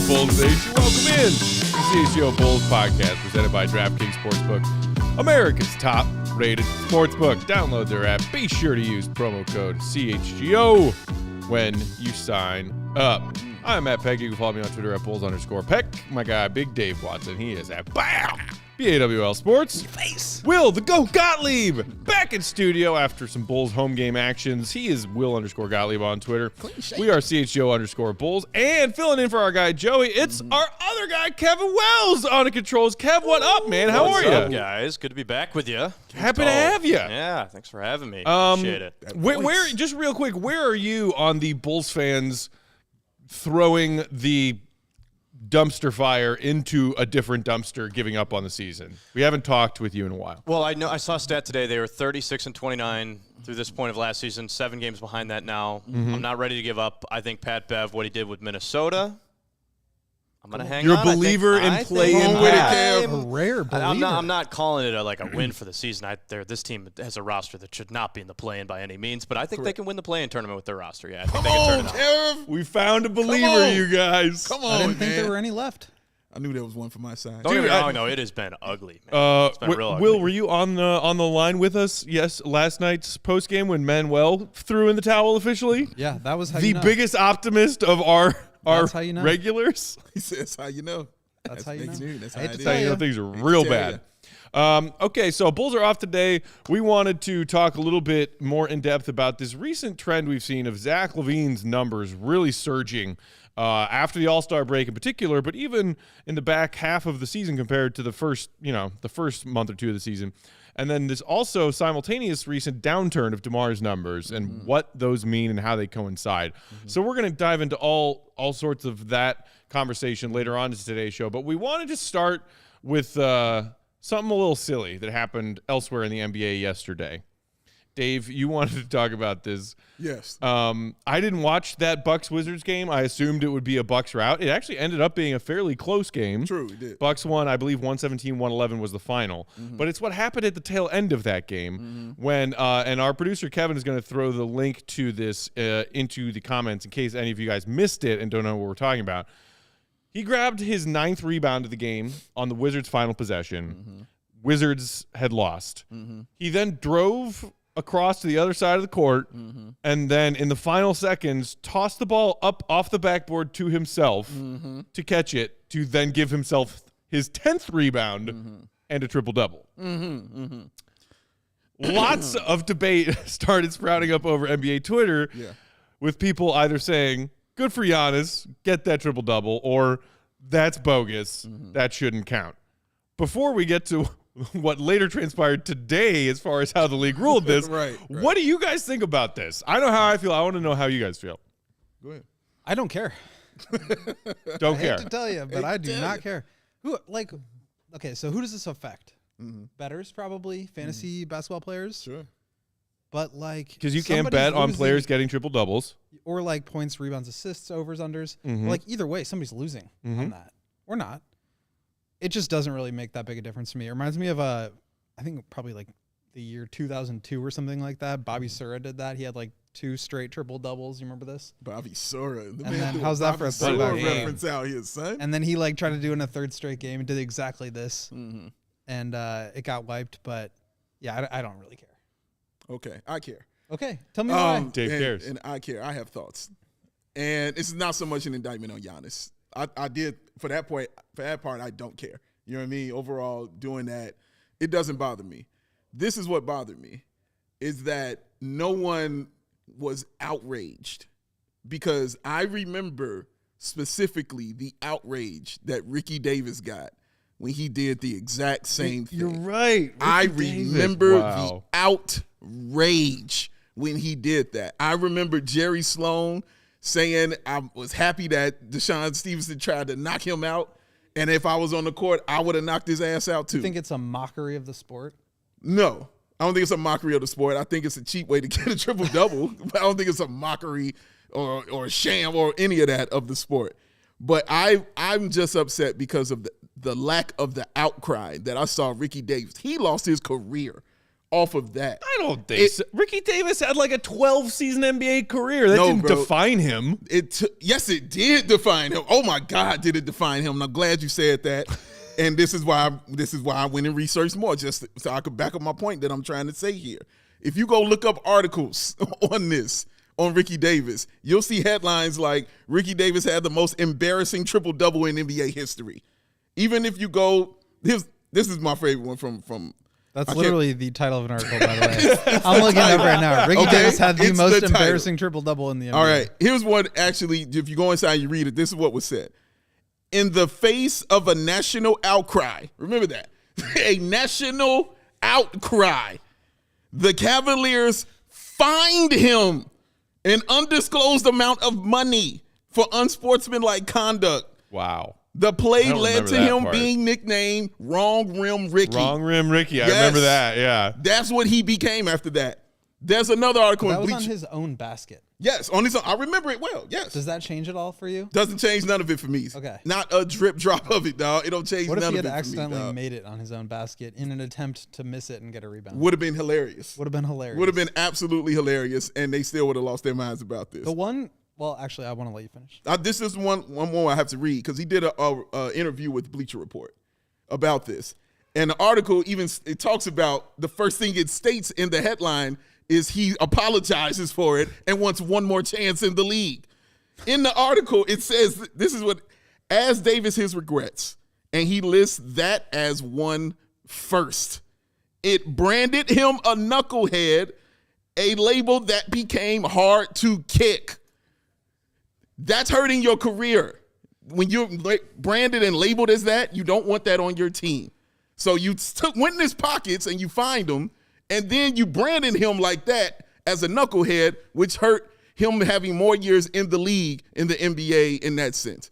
CHGO Bulls Nation. Welcome in to the CHGO Bulls podcast presented by DraftKings Sportsbook, America's top-rated sportsbook. Download their app. Be sure to use promo code CHGO when you sign up. I'm Matt Peck. You can follow me on Twitter at Bulls_Peck. My guy, Big Dave Watson, he is at BAWL Sports. Face. Will the Goat Gottlieb back in studio after some Bulls home game actions. He is Will_Gottlieb on Twitter. We are CHGO_Bulls. And filling in for our guy Joey, it's our other guy, Kevin Wells, on the controls. Kev, what up, man? How are you? What's up, guys? Good to be back with you. Happy to have you. Yeah, thanks for having me. Appreciate it. Where, just real quick, where are you on the Bulls fans throwing the dumpster fire into a different dumpster, giving up on the season? We haven't talked with you in a while. Well, I saw a stat today. They were 36-29 through this point of last season, 7 games behind that now. I'm not ready to give up. I think Pat Bev, what he did with Minnesota, I'm going to hang You're on. a believer in playing A rare believer. I'm not calling it a win for the season. This team has a roster that should not be in the play-in by any means, but I think they can win the play-in tournament with their roster. Yeah, I think they can turn it on. Kev. We found a believer, you guys. Come on, I didn't think man. there were any left. I knew there was one for my side. Don't get me wrong, no, it has been ugly, man. It's been real ugly. Will, were you on the line with us? Yes, last night's post game when Manuel threw in the towel officially. Yeah, that was how The you know. biggest optimist of our That's how you know. regulars. He says how you know. That's how you know. That's I how hate it to is. tell You know, things are real bad. Okay, so Bulls are off today. We wanted to talk a little bit more in depth about this recent trend we've seen of Zach LaVine's numbers really surging after the All-Star break in particular, but even in the back half of the season compared to the first month or two of the season. And then there's also simultaneous recent downturn of DeMar's numbers and what those mean and how they coincide. So we're going to dive into all sorts of that conversation later on in today's show. But we wanted to start with something a little silly that happened elsewhere in the NBA yesterday. Dave, you wanted to talk about this. Yes. I didn't watch that Bucks-Wizards game. I assumed it would be a Bucks rout. It actually ended up being a fairly close game. True, it did. Bucks won, I believe, 117-111 was the final. But it's what happened at the tail end of that game when, and our producer Kevin is going to throw the link to this into the comments in case any of you guys missed it and don't know what we're talking about. He grabbed his 9th rebound of the game on the Wizards' final possession. Wizards had lost. He then drove across to the other side of the court, and then in the final seconds, tossed the ball up off the backboard to himself to catch it, to then give himself his 10th rebound and a triple-double. Lots of debate started sprouting up over NBA Twitter with people either saying, good for Giannis, get that triple-double, or that's bogus, that shouldn't count. Before we get to what later transpired today as far as how the league ruled this, Right. What do you guys think about this? I know how I feel. I want to know how you guys feel. Go ahead. I don't care. Don't I care. hate to tell you, but I do not care. Okay, so who does this affect? Bettors, probably, fantasy basketball players. Sure. But Because you can't bet on players getting triple-doubles. or points, rebounds, assists, overs, unders. Either way, somebody's losing on that or not. It just doesn't really make that big a difference to me. It reminds me of I think probably the year 2002 or something like that. Bobby Sura did that. He had 2 straight triple doubles. You remember this? Bobby Sura. And then how's that for a Sura throwback game? reference out here, son? And then he tried to do it in a 3rd straight game and did exactly this. And it got wiped. But yeah, I don't really care. Okay, I care. Okay, tell me why. Dave cares. And I care. I have thoughts. And it's not so much an indictment on Giannis. I did, for that part, I don't care. You know what I mean? Overall, doing that, it doesn't bother me. This is what bothered me, is that no one was outraged, because I remember specifically the outrage that Ricky Davis got when he did the exact same thing. You're right. I Ricky remember Davis. the outrage when he did that. I remember Jerry Sloan saying I was happy that Deshaun Stevenson tried to knock him out, and if I was on the court, I would have knocked his ass out too. You think it's a mockery of the sport? No, I don't think it's a mockery of the sport. I think it's a cheap way to get a triple-double, but I don't think it's a mockery or sham or any of that of the sport. But I'm just upset because of the lack of the outcry that I saw Ricky Davis. He lost his career off of that. I don't think so. Ricky Davis had like a 12-season NBA career. That didn't define him. Yes, it did define him. Oh my God, did it define him? And I'm glad you said that. And this is why I went and researched more, just so I could back up my point that I'm trying to say here. If you go look up articles on Ricky Davis, you'll see headlines like Ricky Davis had the most embarrassing triple-double in NBA history. Even if you go, this is my favorite one from That's literally the title of an article, by the way. I'm looking it up right now. Ricky Davis had the most embarrassing triple-double in the NBA. All right, here's what actually, if you go inside and you read it, this is what was said. In the face of a national outcry, remember that, a national outcry, the Cavaliers fined him an undisclosed amount of money for unsportsmanlike conduct. Wow. The play led to him being nicknamed Wrong Rim Ricky. Wrong Rim Ricky. I remember that, yeah. That's what he became after that. There's another article in Bleach. Bleach. That was on his own basket. Yes, on his own. I remember it well, yes. Does that change at all for you? Doesn't change none of it for me. Okay. Not a drip drop of it, dog. It don't change none of it for me, What if he had accidentally made it on his own basket in an attempt to miss it and get a rebound? Would have been hilarious. Would have been hilarious. Would have been absolutely hilarious, and they still would have lost their minds about this. Well, actually, I want to let you finish. This is one more I have to read because he did a interview with Bleacher Report about this. And the article it talks about the first thing it states in the headline is he apologizes for it and wants one more chance in the league. In the article, it says, this is what, as Davis his regrets, and he lists that as one first. It branded him a knucklehead, a label that became hard to kick. That's hurting your career. When you're branded and labeled as that, you don't want that on your team. So you went in his pockets and you find him, and then you branded him like that as a knucklehead, which hurt him having more years in the league, in the NBA in that sense.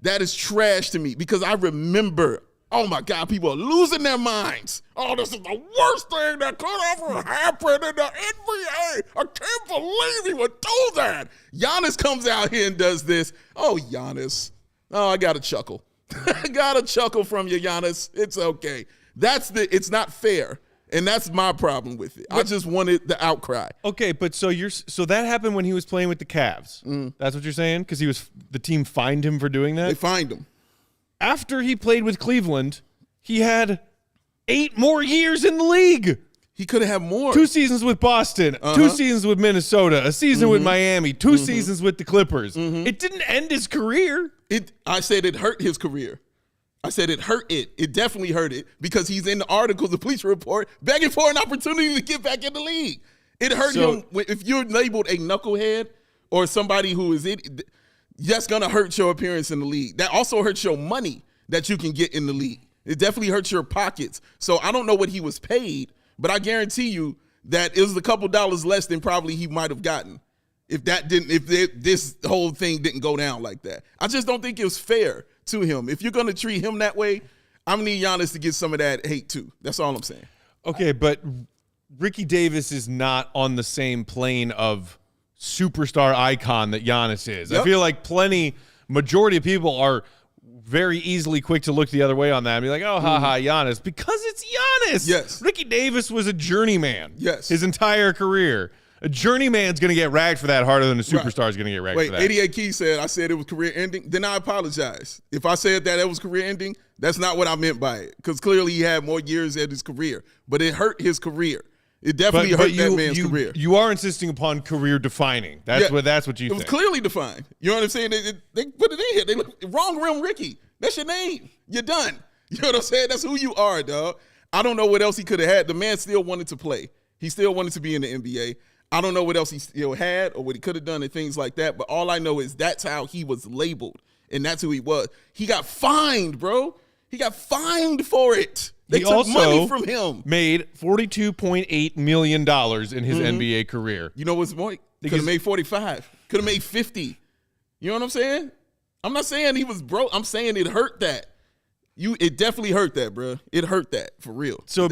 That is trash to me because I remember, oh my God, people are losing their minds. Oh, this is the worst thing that could ever happen in the NBA. I can't believe he would do that. Giannis comes out here and does this. Oh, Giannis. Oh, I got a chuckle. I got a chuckle from you, Giannis. It's okay. It's not fair. And that's my problem with it. I just wanted the outcry. Okay, but so that happened when he was playing with the Cavs. That's what you're saying? Because the team fined him for doing that? They fined him. After he played with Cleveland, he had 8 more years in the league. He could have had more. 2 seasons with Boston, 2 seasons with Minnesota, a season with Miami, 2 seasons with the Clippers. It didn't end his career. I said it hurt his career. I said it hurt it. It definitely hurt it because he's in the articles, the Bleacher Report, begging for an opportunity to get back in the league. It hurt him. If you're labeled a knucklehead or somebody who is it, that's going to hurt your appearance in the league. That also hurts your money that you can get in the league. It definitely hurts your pockets. So I don't know what he was paid, but I guarantee you that it was a couple dollars less than probably he might have gotten if this whole thing didn't go down like that. I just don't think it was fair to him. If you're going to treat him that way, I'm going to need Giannis to get some of that hate too. That's all I'm saying. Okay, but Ricky Davis is not on the same plane of superstar icon that Giannis is. Yep. I feel like majority of people are very easily quick to look the other way on that and be like, oh, Giannis, because it's Giannis. Yes. Ricky Davis was a journeyman. Yes. His entire career. A journeyman's going to get ragged for that harder than a superstar is going to get ragged for that. 88 Key said, I said it was career ending. Then I apologize. If I said that it was career ending, that's not what I meant by it. Because clearly he had more years at his career. But it hurt his career. It definitely hurt that man's career. You are insisting upon career defining. That's what you think. It was clearly defined. You know what I'm saying? They put it in here. They look, Wrong Rim Ricky. That's your name. You're done. You know what I'm saying? That's who you are, dog. I don't know what else he could have had. The man still wanted to play. He still wanted to be in the NBA. I don't know what else he still had or what he could have done and things like that, but all I know is that's how he was labeled, and that's who he was. He got fined, bro. He got fined for it. They took money from him. Made $42.8 million in his NBA career. You know what's more? Could have made 45. Could have made 50. You know what I'm saying? I'm not saying he was broke. I'm saying it hurt that. It definitely hurt that, bro. It hurt that for real. So,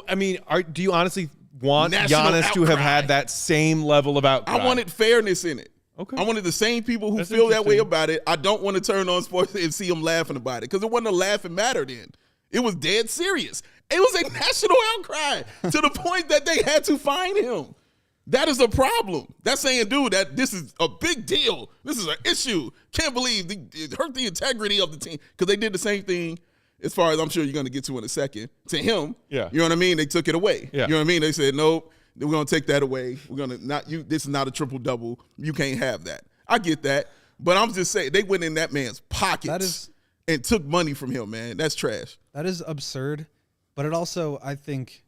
I mean, do you honestly want Giannis to have had that same level of outcry? I wanted fairness in it. Okay. I wanted the same people who feel that way about it. I don't want to turn on sports and see them laughing about it because it wasn't a laughing matter then. It was dead serious. It was a national outcry to the point that they had to fine him. That is a problem. That's saying, dude, that this is a big deal. This is an issue. Can't believe it hurt the integrity of the team because they did the same thing. As far as I'm sure you're going to get to in a second, to him, Yeah. You know what I mean? They took it away. Yeah. You know what I mean? They said, nope, we're going to take that away. We're going to not you. This is not a triple double. You can't have that. I get that, but I'm just saying they went in that man's pockets and took money from him. Man, that's trash. That is absurd, but it also I think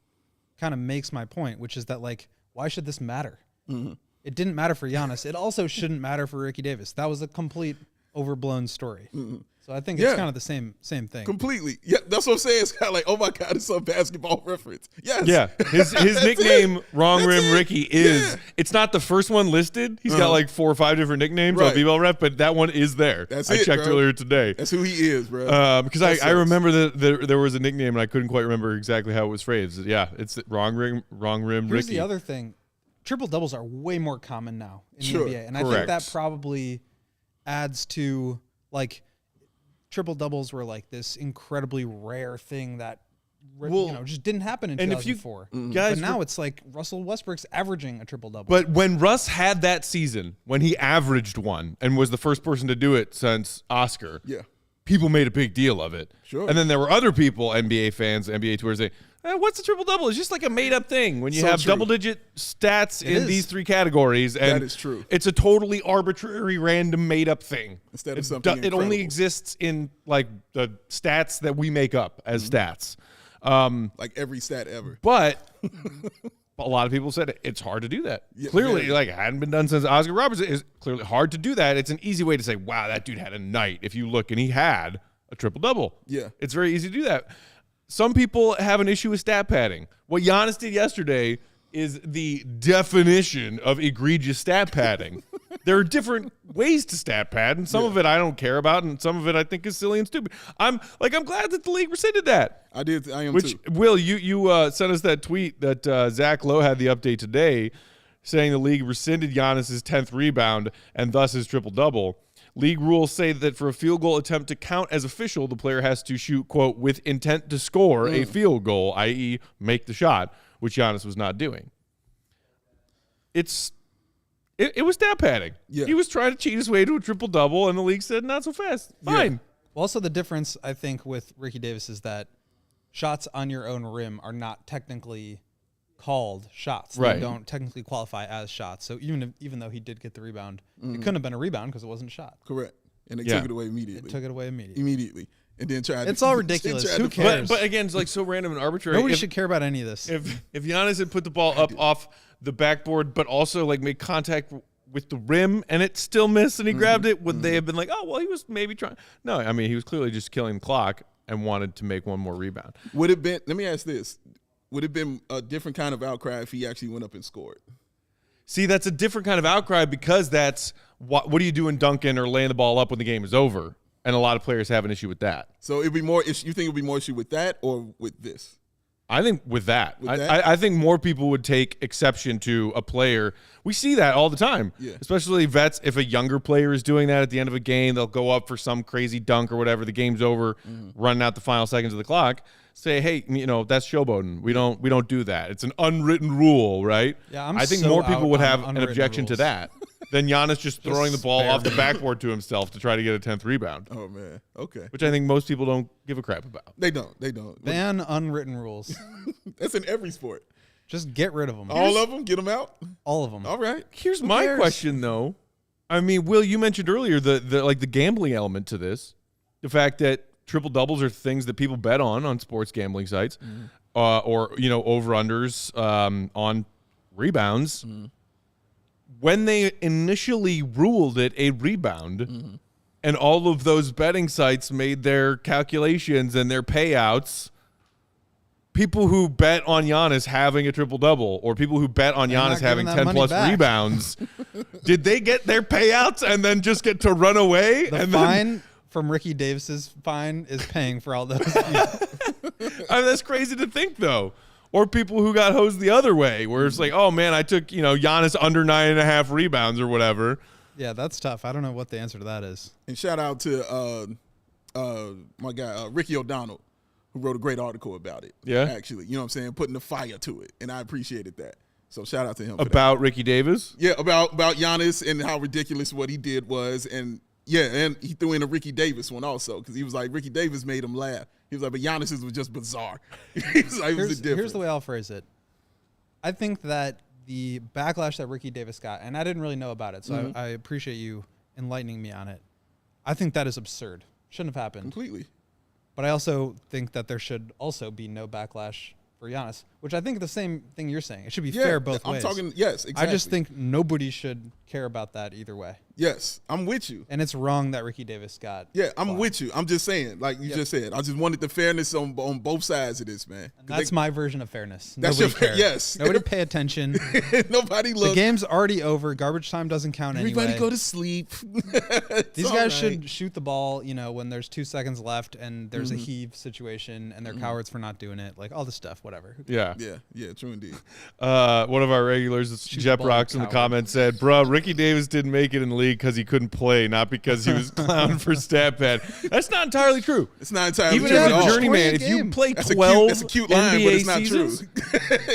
kind of makes my point, which is that like, why should this matter? Mm-hmm. It didn't matter for Giannis. It also shouldn't matter for Ricky Davis. That was a complete overblown story. Mm-hmm. So I think it's kind of the same thing. Completely. Yeah, that's what I'm saying. It's kind of like, oh my God, it's a basketball reference. Yes. Yeah, his nickname, it. Wrong That's Rim it. Ricky, is Yeah. it's not the first one listed. He's got like 4 or 5 different nicknames on Right. B-Ball Rep, but that one is there. That's I it, checked bro. earlier today. That's who he is, bro. Because That I sucks. remember that there was a nickname and I couldn't quite remember exactly how it was phrased. Yeah, it's Wrong Rim Here's Ricky. the other thing. Triple doubles are way more common now in Sure. the NBA. And I think Correct. that probably adds to like triple doubles were like this incredibly rare thing that just didn't happen in and if you 2004. guys But now it's like Russell Westbrook's averaging a triple double. But when Russ had that season, when he averaged one and was the first person to do it since Oscar, Yeah. people made a big deal of it. Sure. And then there were other people, NBA fans, NBA tours, saying, what's a triple double? It's just like a made up thing when you So have true. double digit stats in is. these 3 categories. And That is true. It's a totally arbitrary, random, made up thing. Instead of It something it only incredible. exists in like the stats that we make up as Mm-hmm. stats. Like every stat ever. But a lot of people said it's hard to do that. Yeah, Clearly, very. like it hadn't been done since Oscar Robertson. It's clearly hard to do that. It's an easy way to say, wow, that dude had a night. If you look, and he had a triple double. Yeah. It's very easy to do that. Some people have an issue with stat padding. What Giannis did yesterday is the definition of egregious stat padding. There are different ways to stat pad, and some of it I don't care about, and some of it I think is silly and stupid. I'm glad that the league rescinded that. I am Which, too. Will, you sent us that tweet that Zach Lowe had the update today saying the league rescinded Giannis's 10th rebound and thus his triple-double. League rules say that for a field goal attempt to count as official, the player has to shoot, quote, with intent to score a field goal, i.e. make the shot, which Giannis was not doing. It was stat padding. Yeah. He was trying to cheat his way to a triple-double, and the league said, not so fast. Fine. Well, also the difference I think with Ricky Davis is that shots on your own rim are not technically called shots. Right. They don't technically qualify as shots. So even though he did get the rebound, it couldn't have been a rebound because it wasn't a shot. Correct. And they Yeah. took it away immediately. It took it away immediately. Immediately. And then tried It's to, all then ridiculous. tried Who to- cares? But again, it's like so random and arbitrary. Nobody If- should care about any of this. If Giannis had put the ball up off the backboard, but also like made contact with the rim and it still missed and he grabbed it, would they have been like, oh, well, he was maybe trying? No, I mean, he was clearly just killing the clock and wanted to make one more rebound. Would it been, let me ask this. Would it have been a different kind of outcry if he actually went up and scored? See, that's a different kind of outcry because that's what do you do in dunking or laying the ball up when the game is over? And a lot of players have an issue with that. So it'd be more, you think it'd be more issue with that or with this? I think with that, With that? I think more people would take exception to a player. We see that all the time, Yeah. especially vets. If a younger player is doing that at the end of a game, they'll go up for some crazy dunk or whatever. The game's over, running out the final seconds of the clock. Say, hey, that's showboating. We don't do that. It's an unwritten rule, right? Yeah, I'm I think so more people out would on have an unwritten objection to rules. that than Giannis just throwing the ball spare off the me. backboard to himself to try to get a 10th rebound, Oh, man. Okay. which I think most people don't give a crap about. They don't. Ban unwritten rules. That's in every sport. Just get rid of them. All of them? Get them out? All of them. All right. Here's Who my cares? question, though. I mean, Will, you mentioned earlier the gambling element to this, the fact that triple doubles are things that people bet on sports gambling sites, or over unders on rebounds. When they initially ruled it a rebound, and all of those betting sites made their calculations and their payouts. People who bet on Giannis having a triple-double or people who bet on They're not Giannis having giving that money 10-plus back. rebounds, did they get their payouts and then just get to run away? The and fine from Ricky Davis's fine is paying for all those. I mean, that's crazy to think, though. Or people who got hosed the other way, where it's like, oh, man, I took, Giannis under 9.5 rebounds or whatever. Yeah, that's tough. I don't know what the answer to that is. And shout out to my guy, Ricky O'Donnell, who wrote a great article about it. Yeah. Actually, you know what I'm saying? Putting the fire to it. And I appreciated that. So shout out to him. About Ricky Davis? Yeah, about Giannis and how ridiculous what he did was. And and he threw in a Ricky Davis one also because he was like, Ricky Davis made him laugh. He was like, but Giannis's was just bizarre. He was like, Here's the way I'll phrase it. I think that the backlash that Ricky Davis got, and I didn't really know about it, so I appreciate you enlightening me on it. I think that is absurd. Shouldn't have happened. Completely. But I also think that there should also be no backlash for Giannis, which I think the same thing you're saying. It should be fair both ways. I'm talking, yes, exactly. I just think nobody should care about that either way. Yes, I'm with you. And it's wrong that Ricky Davis got. Yeah, I'm with you. I'm just saying, like you just said, I just wanted the fairness on both sides of this, man. And that's my version of fairness. That's Nobody your cares. Yes. Nobody pay attention. Nobody look. The game's already over. Garbage time doesn't count Everybody anyway. go to sleep. These guys should shoot the ball, when there's 2 seconds left and there's a heave situation and they're cowards for not doing it. Like all this stuff, whatever. Yeah. Yeah, true indeed. One of our regulars, Jep Rocks, in the comments said, "Bruh, Ricky Davis didn't make it in the league because he couldn't play, not because he was clowned for stat pad." That's not entirely true. It's not entirely Even true. as at a all. journeyman, if you play 12 that's a cute line, but NBA it's not seasons, true.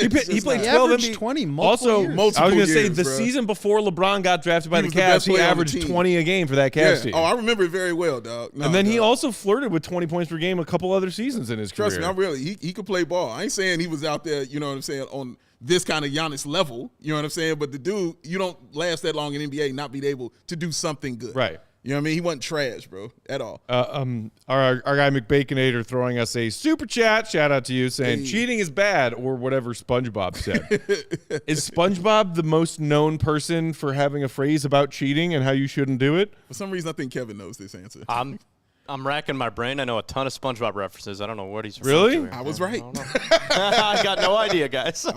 he played He 12 averaged NBA 20 multiple Also, years. I was Multiple going to say, years, the bro. season before LeBron got drafted by He the was the best Cavs, he player on the averaged team. 20 a game for that Cavs team. Oh, I remember it very well, dog. No, and then he dog. also flirted with 20 points per game a couple other seasons in his Trust career. me, I really, he could play ball. I ain't saying he was out there, you know what I'm saying, on this kind of Giannis level, you know what I'm saying? But the dude, you don't last that long in NBA not be able to do something good. Right. You know what I mean? He wasn't trash, bro, at all. Our guy McBaconator throwing us a super chat. Shout out to you saying cheating is bad or whatever SpongeBob said. Is SpongeBob the most known person for having a phrase about cheating and how you shouldn't do it? For some reason, I think Kevin knows this answer. I'm racking my brain. I know a ton of SpongeBob references. I don't know what he's Really? referring to here. I was right. I got no idea, guys. I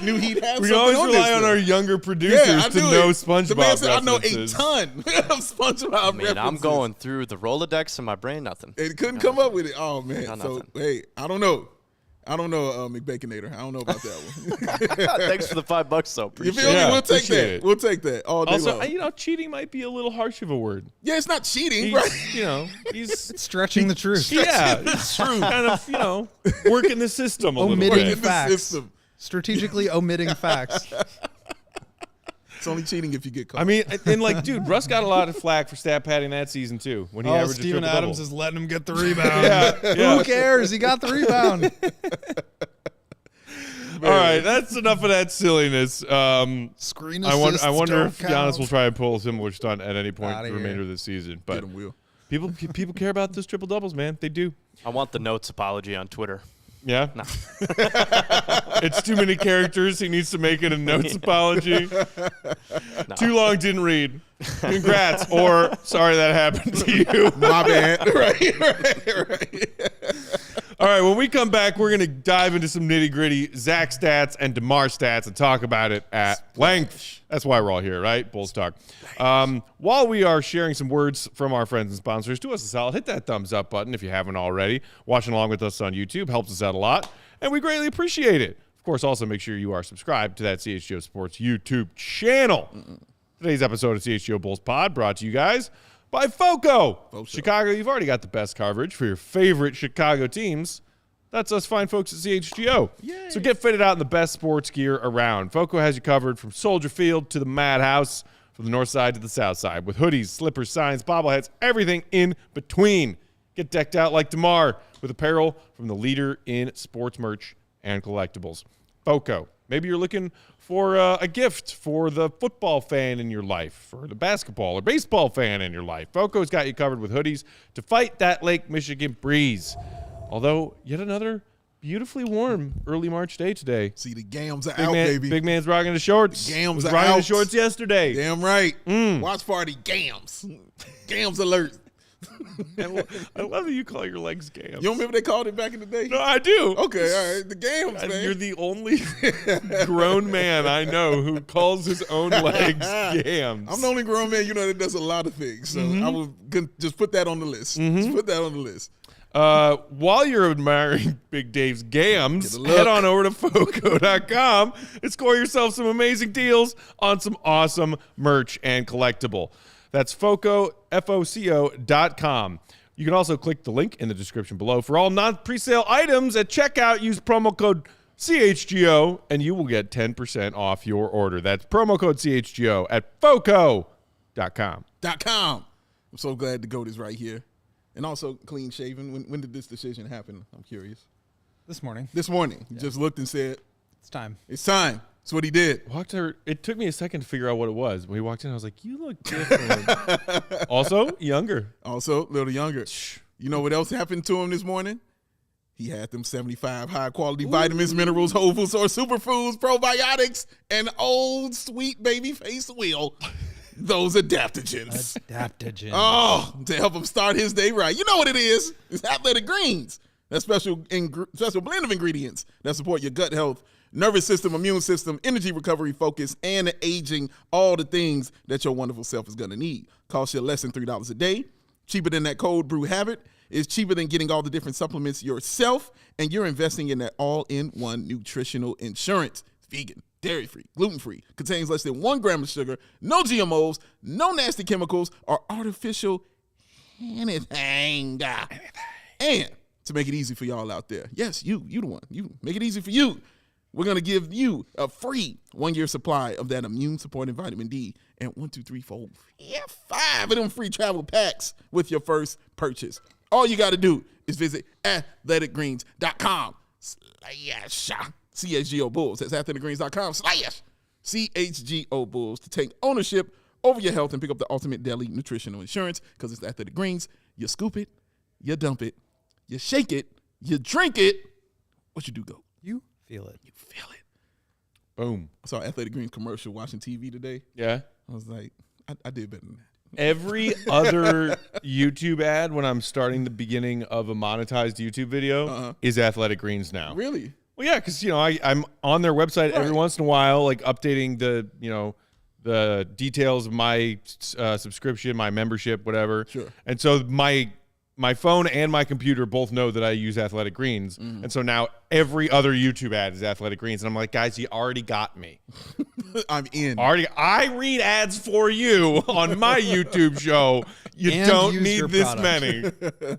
knew he'd have We something always on rely this on thing. our younger producers to knew know it. SpongeBob The man said, references. I know a ton of SpongeBob references. I'm going through the Rolodex in my brain, nothing. It couldn't come up with it. Oh, man. Got So, nothing. hey, I don't know, McBaconator. I don't know about that one. Thanks for the $5, though. You Appreciate feel it. Yeah, me? We'll take appreciate that. it. We'll take that all day Also, long. cheating might be a little harsh of a word. Yeah, it's not cheating, right? He's Stretching the truth. yeah, it's true. Kind of, working the system a little Omitting bit. In the facts. system. Strategically omitting facts. It's only cheating if you get caught. I mean, and dude, Russ got a lot of flack for stat padding that season too when he averaged Steven a triple Adams double. is letting him get the rebound. Yeah. Who cares? He got the rebound. All right, that's enough of that silliness. Screen I assists wonder if don't Giannis count. will try and pull a similar stunt at any point Outta the here. remainder of the season. Get But him, Will. people care about those triple doubles, man. They do. I want the notes apology on Twitter. Yeah. No. It's too many characters. He needs to make it a notes apology. Too long, didn't read. Congrats, or sorry that happened to you. My bad. right. All right, when we come back, we're going to dive into some nitty-gritty Zach stats and DeMar stats and talk about it at length. That's why we're all here, right? Bulls Talk. While we are sharing some words from our friends and sponsors, do us a solid. Hit that thumbs up button if you haven't already. Watching along with us on YouTube helps us out a lot, and we greatly appreciate it. Of course, also make sure you are subscribed to that CHGO Sports YouTube channel. Today's episode of CHGO Bulls Pod brought to you guys by FOCO. Chicago, you've already got the best coverage for your favorite Chicago teams. That's us fine folks at CHGO. Yay. So get fitted out in the best sports gear around. FOCO has you covered from Soldier Field to the Madhouse, from the north side to the south side, with hoodies, slippers, signs, bobbleheads, everything in between. Get decked out like DeMar with apparel from the leader in sports merch and collectibles. FOCO. Maybe you're looking for a gift for the football fan in your life, for the basketball or baseball fan in your life. FOCO's got you covered with hoodies to fight that Lake Michigan breeze. Although, yet another beautifully warm early March day today. See, the gams are out, baby. Big man's rocking the shorts. The gams was are rocking out. the shorts yesterday. Damn right. Watch party, gams. Gams alert. I love that you call your legs gams. You don't remember they called it back in the day? No, I do. Okay, all right. The gams, man. You're the only grown man I know who calls his own legs gams. I'm the only grown man, that does a lot of things. So I will just put that on the list. Just put that on the list. While you're admiring Big Dave's gams, head on over to FOCO.com and score yourself some amazing deals on some awesome merch and collectible. That's FOCO, FOCO.com. You can also click the link in the description below. For all non-presale items at checkout, use promo code CHGO, and you will get 10% off your order. That's promo code CHGO at foco.com. I'm so glad the GOAT is right here. And also clean shaven. When did this decision happen? I'm curious. This morning. This morning. He just looked and said, It's time. it's time. That's what he did. It took me a second to figure out what it was. When he walked in, I was like, you look different. Also, younger. Also, a little younger. You know what else happened to him this morning? He had them 75 high-quality vitamins, minerals, whole foods, or superfoods, probiotics, and old sweet baby face wheel. Those adaptogens. Oh, to help him start his day right. You know what it is. It's Athletic Greens. That special blend of ingredients that support your gut health, nervous system, immune system, energy recovery, focus, and aging, all the things that your wonderful self is going to need. Costs you less than $3 a day. Cheaper than that cold brew habit. It's cheaper than getting all the different supplements yourself, and you're investing in that all-in-one nutritional insurance. It's vegan, dairy-free, gluten-free, contains less than 1 gram of sugar, no GMOs, no nasty chemicals, or artificial anything. And to make it easy for y'all out there, yes, you the one. You make it easy for you. We're going to give you a free 1-year supply of that immune-supporting vitamin D and 1, 2, 3, 4, 5 of them free travel packs with your first purchase. All you got to do is visit athleticgreens.com/CHGO Bulls. That's athleticgreens.com/CHGO Bulls to take ownership over your health and pick up the ultimate daily nutritional insurance, because it's Athletic Greens. You scoop it, you dump it, you shake it, you drink it. What you do, go? You feel it. You feel it. Boom. I saw Athletic Greens commercial watching TV today. Yeah. I was like, I did better than that. Every other YouTube ad when I'm starting the beginning of a monetized YouTube video is Athletic Greens now. Really? Well, yeah, because I'm on their website every once in a while, like updating the details of my subscription, my membership, whatever. Sure. And so my phone and my computer both know that I use Athletic Greens. And so now every other YouTube ad is Athletic Greens. And I'm like, guys, you already got me. I'm in. I read ads for you on my YouTube show. You And don't use need your this product. many.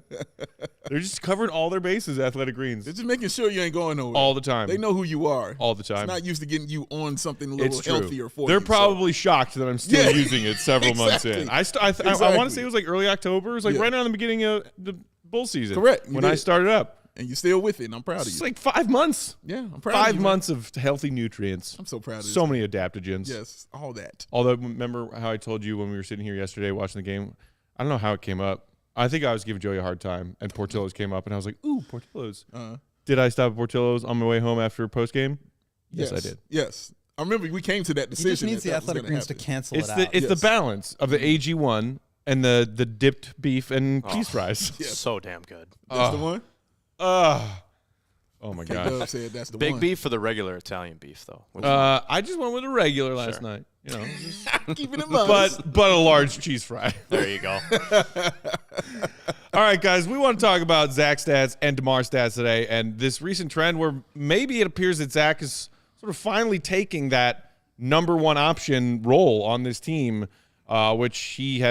They're just covering all their bases, Athletic Greens. They're just making sure you ain't going nowhere. All the time. They know who you are. All the time. It's not used to getting you on something a little It's true. healthier for They're you. probably shocked that I'm still using it several months in. Exactly. I Exactly. want to say it was like early October. It was like right around the beginning of the bull season. Correct. You When I did. started up. And you're still with it, and I'm proud of It's you. like 5 months. Yeah, I'm proud of you. 5 man. months of healthy nutrients. I'm so proud of So this. many adaptogens. Yes, all that. Although, remember how I told you when we were sitting here yesterday watching the game? I don't know how it came up. I think I was giving Joey a hard time, and Portillo's came up, and I was like, ooh, Portillo's. Did I stop at Portillo's on my way home after post-game? Yes, I did. Yes. I remember we came to that He decision. just needs that the that was Athletic gonna Greens to happen. cancel It's it the out. it's the Yes. balance of the AG1 and the dipped beef and cheese fries. Yes. So damn good. That's the one? Oh my Dub gosh. said that's the Big one. beef for the regular Italian beef, though. I just went with a regular last night. Keep it in mind. But a large cheese fry. There you go. All right, guys, we want to talk about Zach stats and DeMar stats today, and this recent trend where maybe it appears that Zach is sort of finally taking that number one option role on this team, which he's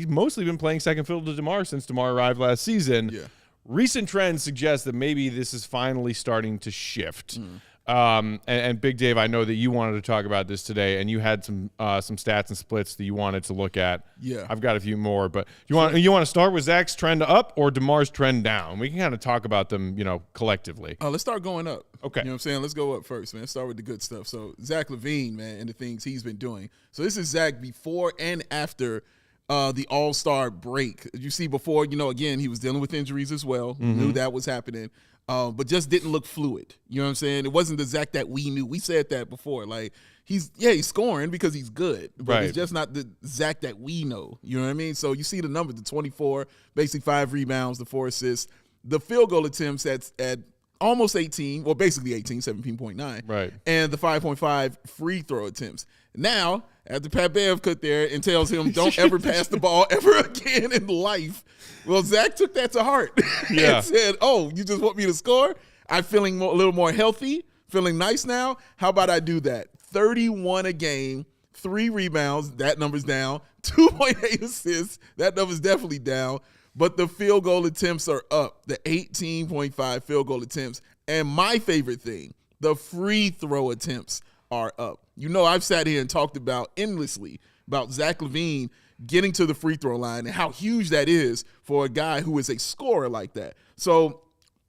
mostly been playing second fiddle to DeMar since DeMar arrived last season. Yeah. Recent trends suggest that maybe this is finally starting to shift. And Big Dave, I know that you wanted to talk about this today, and you had some stats and splits that you wanted to look at. Yeah. I've got a few more, but you want to start with Zach's trend up or DeMar's trend down? We can kind of talk about them, collectively. Let's start going up. Okay. You know what I'm saying? Let's go up first, man. Let's start with the good stuff. So Zach LaVine, man, and the things he's been doing. So this is Zach before and after the All-Star break. You see before, again, he was dealing with injuries as well. Knew that was happening. But just didn't look fluid. You know what I'm saying? It wasn't the Zach that we knew. We said that before. Like, he's scoring because he's good. But Right. it's just not the Zach that we know. You know what I mean? So you see the numbers, the 24, basically 5 rebounds, the 4 assists, the field goal attempts at almost 18, well, basically 18, 17.9. Right. And the 5.5 free throw attempts. Now, after Pat Bev cut there and tells him, don't ever pass the ball ever again in life, well, Zach took that to heart Yeah. and said, oh, you just want me to score? I'm feeling a little more healthy, feeling nice now. How about I do that? 31 a game, 3 rebounds, that number's down. 2.8 assists, that number's definitely down. but the field goal attempts are up. The 18.5 field goal attempts. And my favorite thing, the free throw attempts are up. You know, I've sat here and talked about endlessly about Zach LaVine getting to the free throw line and how huge that is for a guy who is a scorer like that. So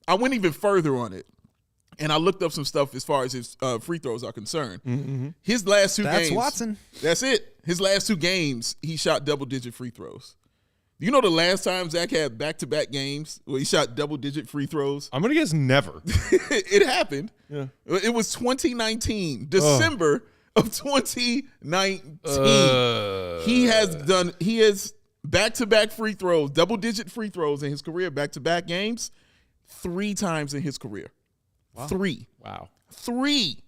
I went even further on it, and I looked up some stuff as far as his free throws are concerned. Mm-hmm. His last two games. That's Watson. That's it. His last 2 games, he shot double-digit free throws. You know the last time Zach had back-to-back games where he shot double-digit free throws? I'm going to guess never. It happened. Yeah. It was 2019, December of 2019. He has back-to-back free throws, double-digit free throws in his career, back-to-back games, 3 times in his career. Wow. 3. Wow. 3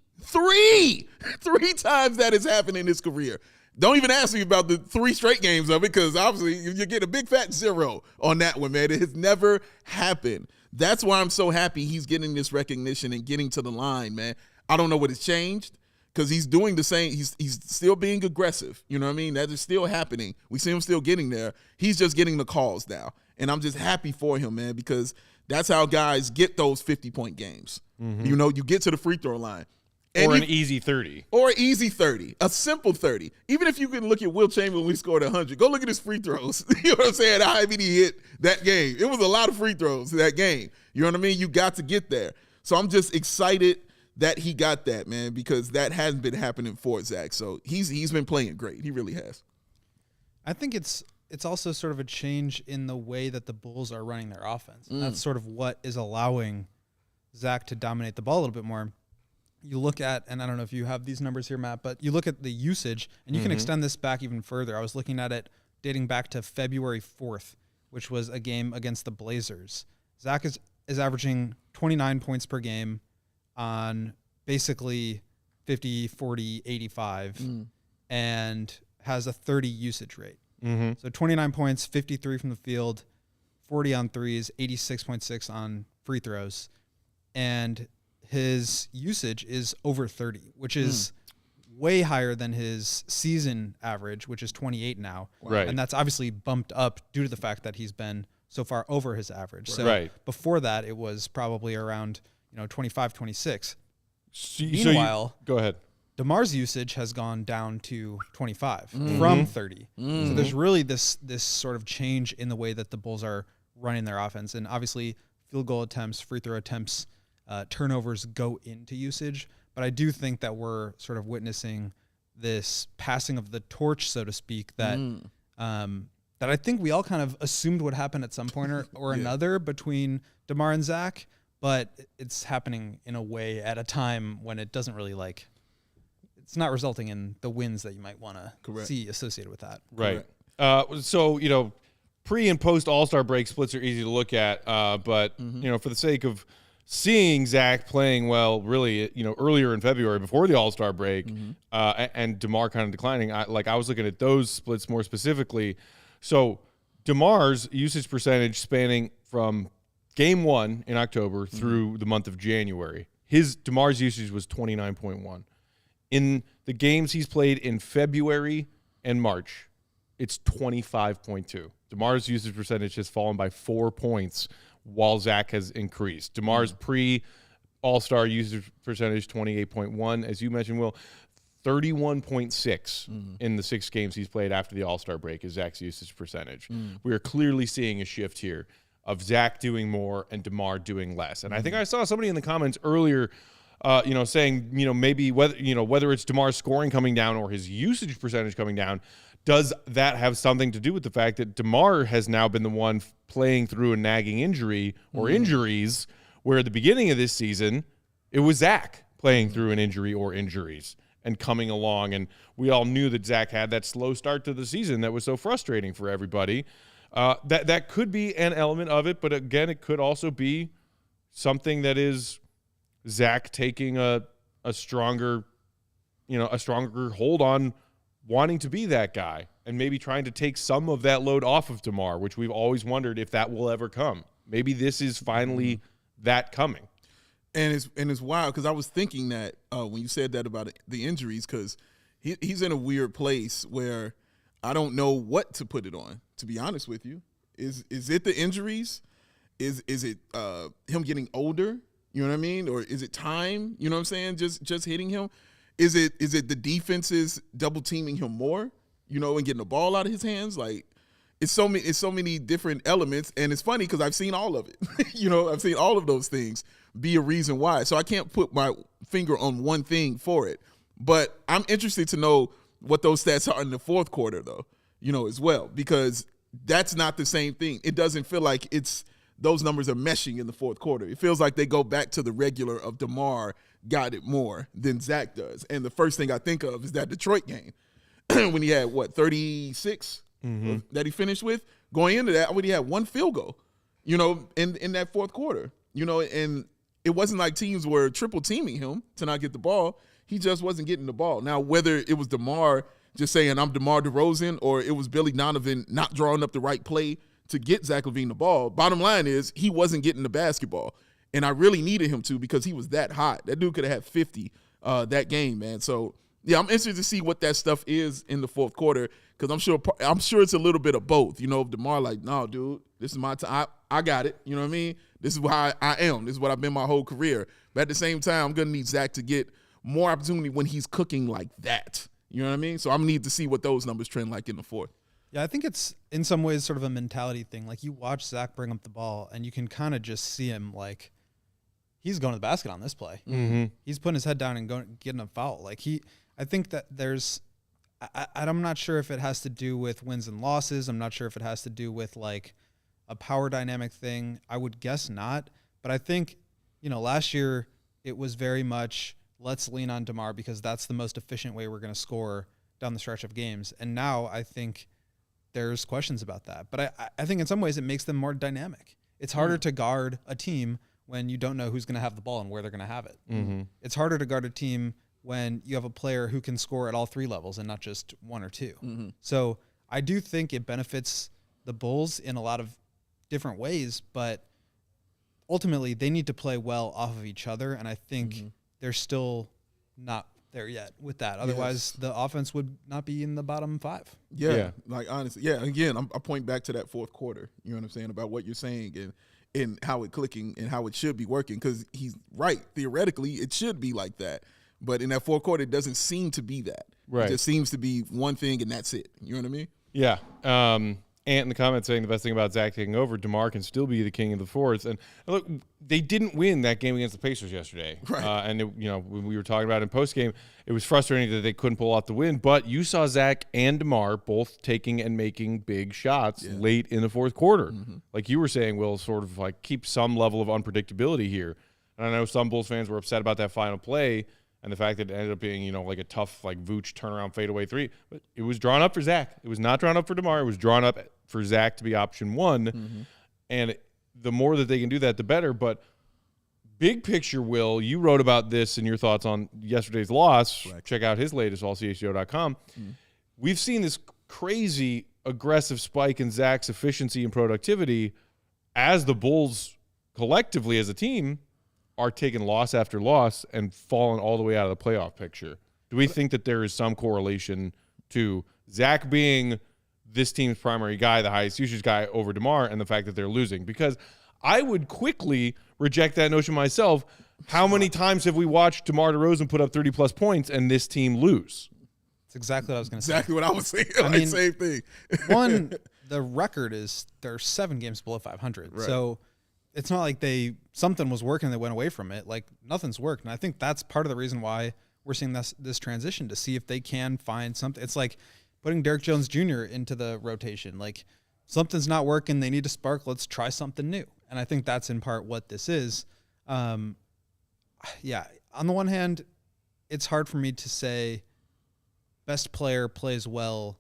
times that has happened in his career. Don't even ask me about the 3 straight games of it, because obviously you get a big fat 0 on that one, man. It has never happened. That's why I'm so happy he's getting this recognition and getting to the line, man. I don't know what has changed, because he's doing the same. He's still being aggressive. You know what I mean? That is still happening. We see him still getting there. He's just getting the calls now. And I'm just happy for him, man, because that's how guys get those 50-point games. Mm-hmm. You know, you get to the free throw line. Or an easy 30. Or an easy 30. A simple 30. Even if you can look at Will Chamberlain when he scored 100, go look at his free throws. You know what I'm saying? How many he hit that game. It was a lot of free throws that game. You know what I mean? You got to get there. So I'm just excited that he got that, man, because that hasn't been happening for Zach. So he's been playing great. He really has. I think it's also sort of a change in the way that the Bulls are running their offense. And that's sort of what is allowing Zach to dominate the ball a little bit more. You look at, and I don't know if you have these numbers here, Matt, but you look at the usage, and you can extend this back even further. I was looking at it dating back to February 4th, which was a game against the Blazers. Zach is averaging 29 points per game on basically 50, 40, 85, and has a 30 usage rate. Mm-hmm. So 29 points, 53 from the field, 40 on threes, 86.6 on free throws. And his usage is over 30, which is way higher than his season average, which is 28 now. Right. And that's obviously bumped up due to the fact that he's been so far over his average. So before that, it was probably around 25, 26. Meanwhile, go ahead. DeMar's usage has gone down to 25 from 30. So there's really this sort of change in the way that the Bulls are running their offense. And obviously, field goal attempts, free throw attempts, turnovers go into usage. But I do think that we're sort of witnessing this passing of the torch, so to speak, that that I think we all kind of assumed would happen at some point or another between DeMar and Zach. But it's happening in a way at a time when it doesn't really it's not resulting in the wins that you might want to see associated with that. Right. So, pre and post All-Star break splits are easy to look at. But, for the sake of seeing Zach playing well, really, earlier in February before the All-Star break, and DeMar kind of declining, I was looking at those splits more specifically. So DeMar's usage percentage spanning from Game 1 in October through the month of January, DeMar's usage was 29.1. In the games he's played in February and March, it's 25.2. DeMar's usage percentage has fallen by 4 points while Zach has increased. DeMar's pre-All-Star usage percentage, 28.1. As you mentioned, Will, 31.6 in the 6 games he's played after the All-Star break is Zach's usage percentage. We are clearly seeing a shift here of Zach doing more and DeMar doing less. And I think I saw somebody in the comments earlier saying, maybe whether it's DeMar's scoring coming down or his usage percentage coming down, does that have something to do with the fact that DeMar has now been the one playing through a nagging injury or injuries, where at the beginning of this season, it was Zach playing through an injury or injuries and coming along. And we all knew that Zach had that slow start to the season that was so frustrating for everybody. That could be an element of it, but again, it could also be something that is Zach taking a stronger hold on wanting to be that guy and maybe trying to take some of that load off of DeMar, which we've always wondered if that will ever come. Maybe this is finally that coming. And it's wild because I was thinking that when you said that about the injuries, because he's in a weird place where I don't know what to put it on, to be honest with you. Is it the injuries? Is it him getting older? You know what I mean? Or is it time? You know what I'm saying? Just hitting him? Is it the defenses double teaming him more? You know, and getting the ball out of his hands? Like, it's so many different elements, and it's funny because I've seen all of it. You know, I've seen all of those things be a reason why. So I can't put my finger on one thing for it. But I'm interested to know what those stats are in the fourth quarter, though, you know, as well, because that's not the same thing. It doesn't feel like those numbers are meshing in the fourth quarter. It feels like they go back to the regular of DeMar got it more than Zach does. And the first thing I think of is that Detroit game when he had, 36 that he finished with? Going into that, when he had one field goal, you know, in that fourth quarter, you know, and it wasn't like teams were triple teaming him to not get the ball. He just wasn't getting the ball. Now, whether it was DeMar just saying, I'm DeMar DeRozan, or it was Billy Donovan not drawing up the right play to get Zach LaVine the ball, bottom line is he wasn't getting the basketball. And I really needed him to because he was that hot. That dude could have had 50 that game, man. So, yeah, I'm interested to see what that stuff is in the fourth quarter because I'm sure it's a little bit of both. You know, if DeMar like, no, dude, this is my time. I got it. You know what I mean? This is how I am. This is what I've been my whole career. But at the same time, I'm going to need Zach to get more opportunity when he's cooking like that. You know what I mean? So I'm going to need to see what those numbers trend like in the fourth. Yeah, I think it's in some ways sort of a mentality thing. Like, you watch Zach bring up the ball, and you can kind of just see him, like, he's going to the basket on this play. Mm-hmm. He's putting his head down and getting a foul. Like, I think that I'm not sure if it has to do with wins and losses. I'm not sure if it has to do with, like, a power dynamic thing. I would guess not. But I think, you know, last year it was very much, let's lean on DeMar because that's the most efficient way we're going to score down the stretch of games. And now I think there's questions about that. But I think in some ways it makes them more dynamic. It's harder to guard a team when you don't know who's going to have the ball and where they're going to have it. Mm-hmm. It's harder to guard a team when you have a player who can score at all three levels and not just one or two. Mm-hmm. So I do think it benefits the Bulls in a lot of different ways, but ultimately they need to play well off of each other. And I think they're still not there yet with that. Otherwise, the offense would not be in the bottom five. Yeah. Like, honestly, yeah. Again, I point back to that fourth quarter. You know what I'm saying about what you're saying and how it clicking and how it should be working. Because he's right. Theoretically, it should be like that. But in that fourth quarter, it doesn't seem to be that. Right. It just seems to be one thing and that's it. You know what I mean? Yeah. Ant in the comments saying the best thing about Zach taking over, DeMar can still be the king of the fourth. And look, they didn't win that game against the Pacers yesterday. Right. And, when we were talking about it in postgame, it was frustrating that they couldn't pull off the win. But you saw Zach and DeMar both taking and making big shots late in the fourth quarter. Mm-hmm. Like you were saying, Will, sort of like keep some level of unpredictability here. And I know some Bulls fans were upset about that final play and the fact that it ended up being, like a tough, like Vooch turnaround fadeaway three. But it was drawn up for Zach. It was not drawn up for DeMar. It was drawn up for Zach to be option one. Mm-hmm. And the more that they can do that, the better. But big picture, Will, you wrote about this in your thoughts on yesterday's loss. Right. Check out his latest, allchgo.com. Mm-hmm. We've seen this crazy aggressive spike in Zach's efficiency and productivity as the Bulls collectively as a team are taking loss after loss and falling all the way out of the playoff picture. Do we think that there is some correlation to Zach being this team's primary guy, the highest usage guy over DeMar, and the fact that they're losing? Because I would quickly reject that notion myself. How many times have we watched DeMar DeRozan put up 30-plus points and this team lose? That's exactly what I was going to say. Exactly what I was saying. I mean, same thing. One, the record is they're 7 games below 500. Right. So it's not like something was working that went away from it. Like, nothing's worked. And I think that's part of the reason why we're seeing this transition, to see if they can find something. It's like putting Derrick Jones Jr. into the rotation. Like, something's not working. They need to spark. Let's try something new. And I think that's in part what this is. On the one hand, it's hard for me to say best player plays well,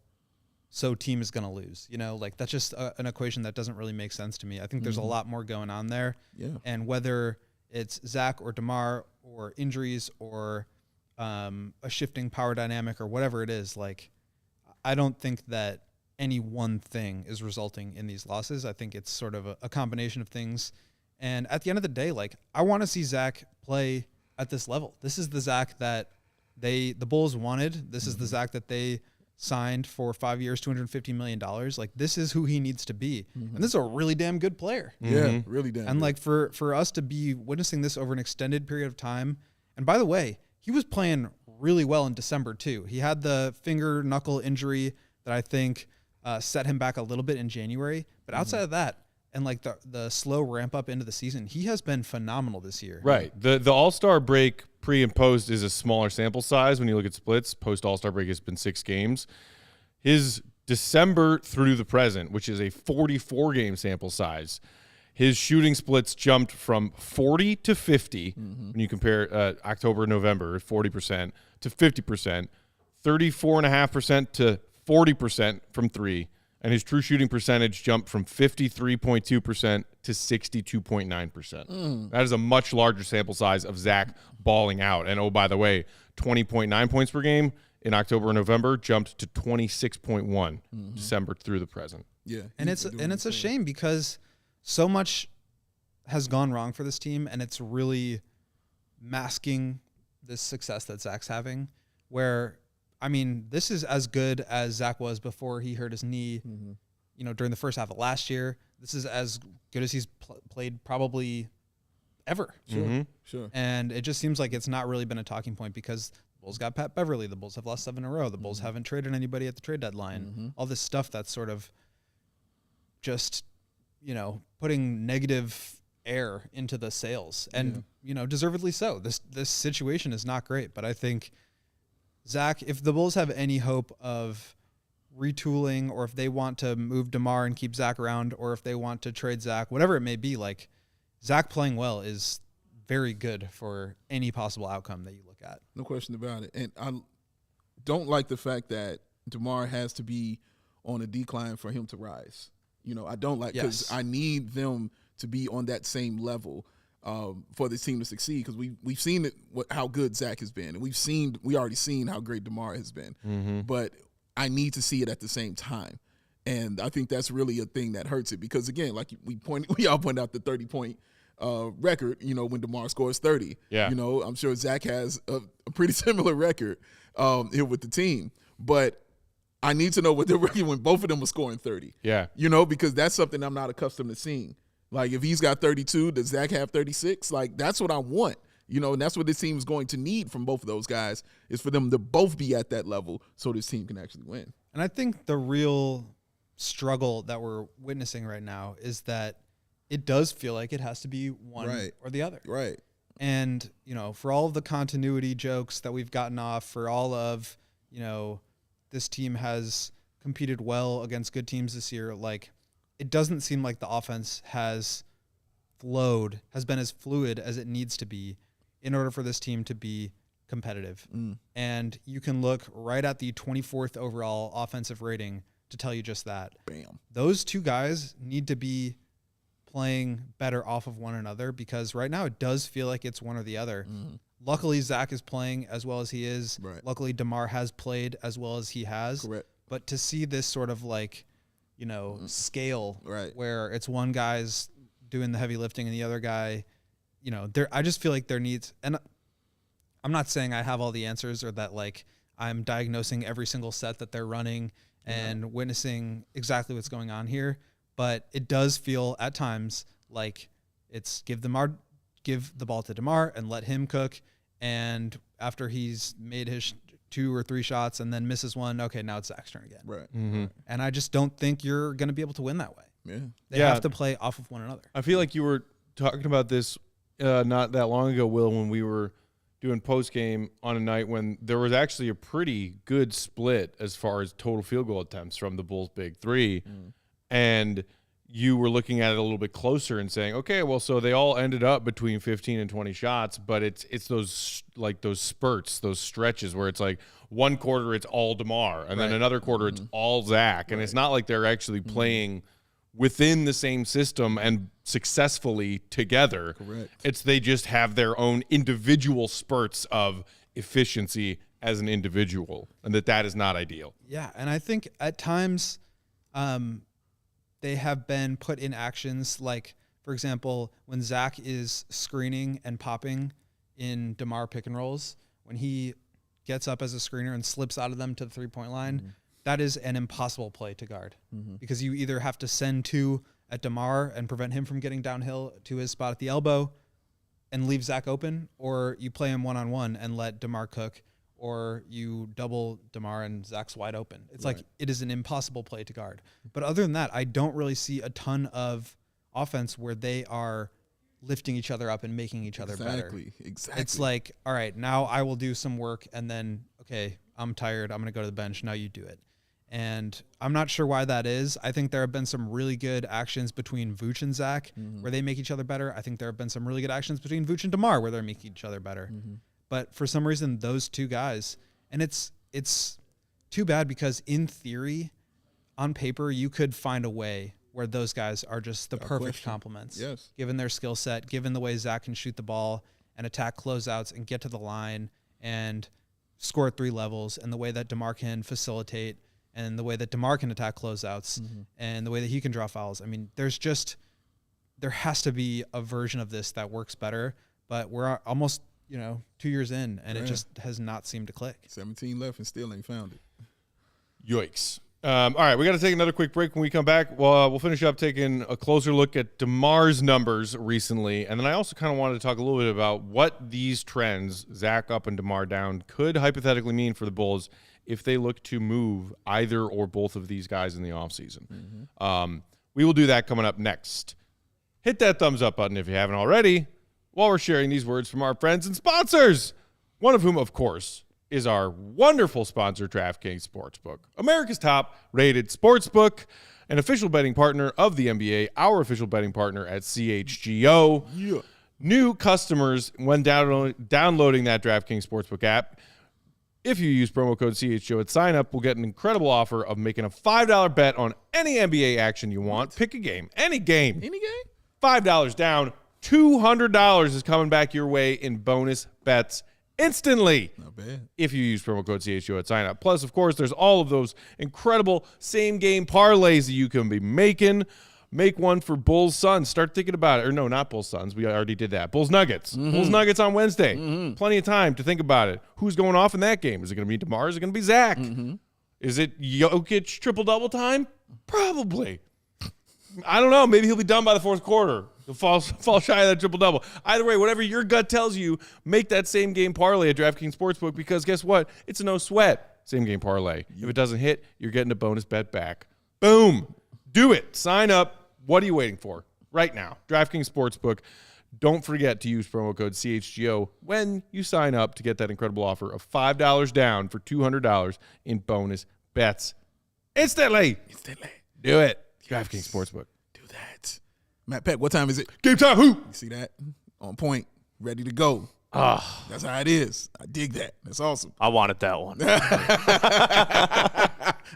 so team is going to lose. Like, that's just an equation that doesn't really make sense to me. I think there's a lot more going on there. Yeah. And whether it's Zach or DeMar or injuries or a shifting power dynamic or whatever it is, like, I don't think that any one thing is resulting in these losses. I think it's sort of a combination of things. And at the end of the day, like, I want to see Zach play at this level. This is the Zach that the Bulls wanted. This is the Zach that they signed for 5 years, $250 million. Like, this is who he needs to be. And this is a really damn good player. Yeah, really damn And good. like for us to be witnessing this over an extended period of time. And by the way, he was playing really well in December too. He had the finger knuckle injury that I think set him back a little bit in January. But outside of that, and like the slow ramp up into the season, he has been phenomenal this year. Right. The All-Star break pre and post is a smaller sample size when you look at splits. Post All-Star break has been 6 games. His December through the present, which is a 44-game sample size, his shooting splits jumped from 40 to 50 when you compare October, November, 40% to 50%, 34.5% to 40% from 3, and his true shooting percentage jumped from 53.2% to 62.9%. That is a much larger sample size of Zach balling out. And, oh, by the way, 20.9 points per game in October and November jumped to 26.1 December through the present. Yeah. And it's a shame because so much has gone wrong for this team, and it's really masking this success that Zach's having, where, I mean, this is as good as Zach was before he hurt his knee, during the first half of last year. This is as good as he's played probably ever. Sure. And it just seems like it's not really been a talking point because the Bulls got Pat Beverly. The Bulls have lost 7 in a row. The Bulls haven't traded anybody at the trade deadline. All this stuff that's sort of just, putting negative air into the sails. And, deservedly so. This situation is not great. But I think, Zach, if the Bulls have any hope of retooling, or if they want to move DeMar and keep Zach around, or if they want to trade Zach, whatever it may be, like, Zach playing well is very good for any possible outcome that you look at. No question about it. And I don't like the fact that DeMar has to be on a decline for him to rise. I don't like, because I need them to be on that same level for this team to succeed, because we've seen it, how good Zach has been, and we already seen how great DeMar has been. But I need to see it at the same time, and I think that's really a thing that hurts it, because again, like we all point out the 30-point record. When DeMar scores 30, I'm sure Zach has a pretty similar record here with the team, but I need to know what they're record when both of them are scoring 30. Yeah, because that's something I'm not accustomed to seeing. Like, if he's got 32, does Zach have 36? Like, that's what I want, and that's what this team is going to need from both of those guys, is for them to both be at that level so this team can actually win. And I think the real struggle that we're witnessing right now is that it does feel like it has to be one or the other. Right. And, for all of the continuity jokes that we've gotten off, for all of, this team has competed well against good teams this year, like, it doesn't seem like the offense has been as fluid as it needs to be in order for this team to be competitive. And you can look right at the 24th overall offensive rating to tell you just that. Bam. Those two guys need to be playing better off of one another, because right now it does feel like it's one or the other. Luckily, Zach is playing as well as he is. Right. Luckily, DeMar has played as well as he has. Correct. But to see this sort of like, scale where it's one guy's doing the heavy lifting and the other guy, I just feel like there needs, and I'm not saying I have all the answers or that like I'm diagnosing every single set that they're running and witnessing exactly what's going on here, but it does feel at times like it's give the ball to DeMar and let him cook, and after he's made his 2 or 3 shots and then misses one, okay, now it's Zach's turn again. Right. And I just don't think you're going to be able to win that way. Yeah. They have to play off of one another. I feel like you were talking about this not that long ago, Will, when we were doing post game on a night when there was actually a pretty good split as far as total field goal attempts from the Bulls' big three. And you were looking at it a little bit closer and saying, okay, well, so they all ended up between 15 and 20 shots, but it's those spurts, those stretches where it's like one quarter it's all DeMar, and then another quarter it's all Zach, and it's not like they're actually playing within the same system and successfully together. Correct. It's they just have their own individual spurts of efficiency as an individual, and that is not ideal. Yeah, and I think at times they have been put in actions like, for example, when Zach is screening and popping in DeMar pick and rolls, when he gets up as a screener and slips out of them to the 3-point line, that is an impossible play to guard because you either have to send 2 at DeMar and prevent him from getting downhill to his spot at the elbow and leave Zach open, or you play him one-on-one and let DeMar cook, or you double DeMar and Zach's wide open. It's like it is an impossible play to guard. But other than that, I don't really see a ton of offense where they are lifting each other up and making each other better. Exactly. It's like, all right, now I will do some work, and then, okay, I'm tired. I'm going to go to the bench. Now you do it. And I'm not sure why that is. I think there have been some really good actions between Vooch and Zach where they make each other better. I think there have been some really good actions between Vooch and DeMar where they're making each other better. But for some reason, those 2 guys, and it's too bad because in theory, on paper, you could find a way where those guys are just the perfect complements. Yes. Given their skill set, given the way Zach can shoot the ball and attack closeouts and get to the line and score at 3 levels, and the way that DeMar can facilitate, and the way that DeMar can attack closeouts, and the way that he can draw fouls. I mean, there has to be a version of this that works better, but we're almost, 2 years in, and it just has not seemed to click. 17 left and still ain't found it. Yikes. All right, we got to take another quick break. When we come back, we'll finish up taking a closer look at DeMar's numbers recently, and then I also kind of wanted to talk a little bit about what these trends, Zach up and DeMar down, could hypothetically mean for the Bulls if they look to move either or both of these guys in the offseason. We will do that coming up next. Hit that thumbs up button if you haven't already while we're sharing these words from our friends and sponsors, one of whom, of course, is our wonderful sponsor, DraftKings Sportsbook, America's top-rated sportsbook, an official betting partner of the NBA, our official betting partner at CHGO. Yeah. New customers, when downloading that DraftKings Sportsbook app, if you use promo code CHGO at sign-up, we'll get an incredible offer of making a $5 bet on any NBA action you want. Pick a game, any game. Any game? $5 down, $200 is coming back your way in bonus bets instantly. Not bad. If you use promo code CHGO at sign-up. Plus, of course, there's all of those incredible same-game parlays that you can be making. Make one for Bulls Suns. Start thinking about it. Or no, not Bulls Suns. We already did that. Bulls Nuggets. Bulls Nuggets on Wednesday. Plenty of time to think about it. Who's going off in that game? Is it going to be DeMar? Is it going to be Zach? Is it Jokic triple-double time? Probably. I don't know. Maybe he'll be done by the fourth quarter. He'll fall shy of that triple-double. Either way, whatever your gut tells you, make that same-game parlay at DraftKings Sportsbook because guess what? It's a no-sweat same-game parlay. If it doesn't hit, you're getting a bonus bet back. Boom. Do it. Sign up. What are you waiting for? Right now. DraftKings Sportsbook. Don't forget to use promo code CHGO when you sign up to get that incredible offer of $5 down for $200 in bonus bets. Instantly. Do it. DraftKings Sportsbook. Do that. Matt Peck, what time is it? Game time. Who? You see that? On point. Ready to go. That's how it is. I dig that. That's awesome. I wanted that one.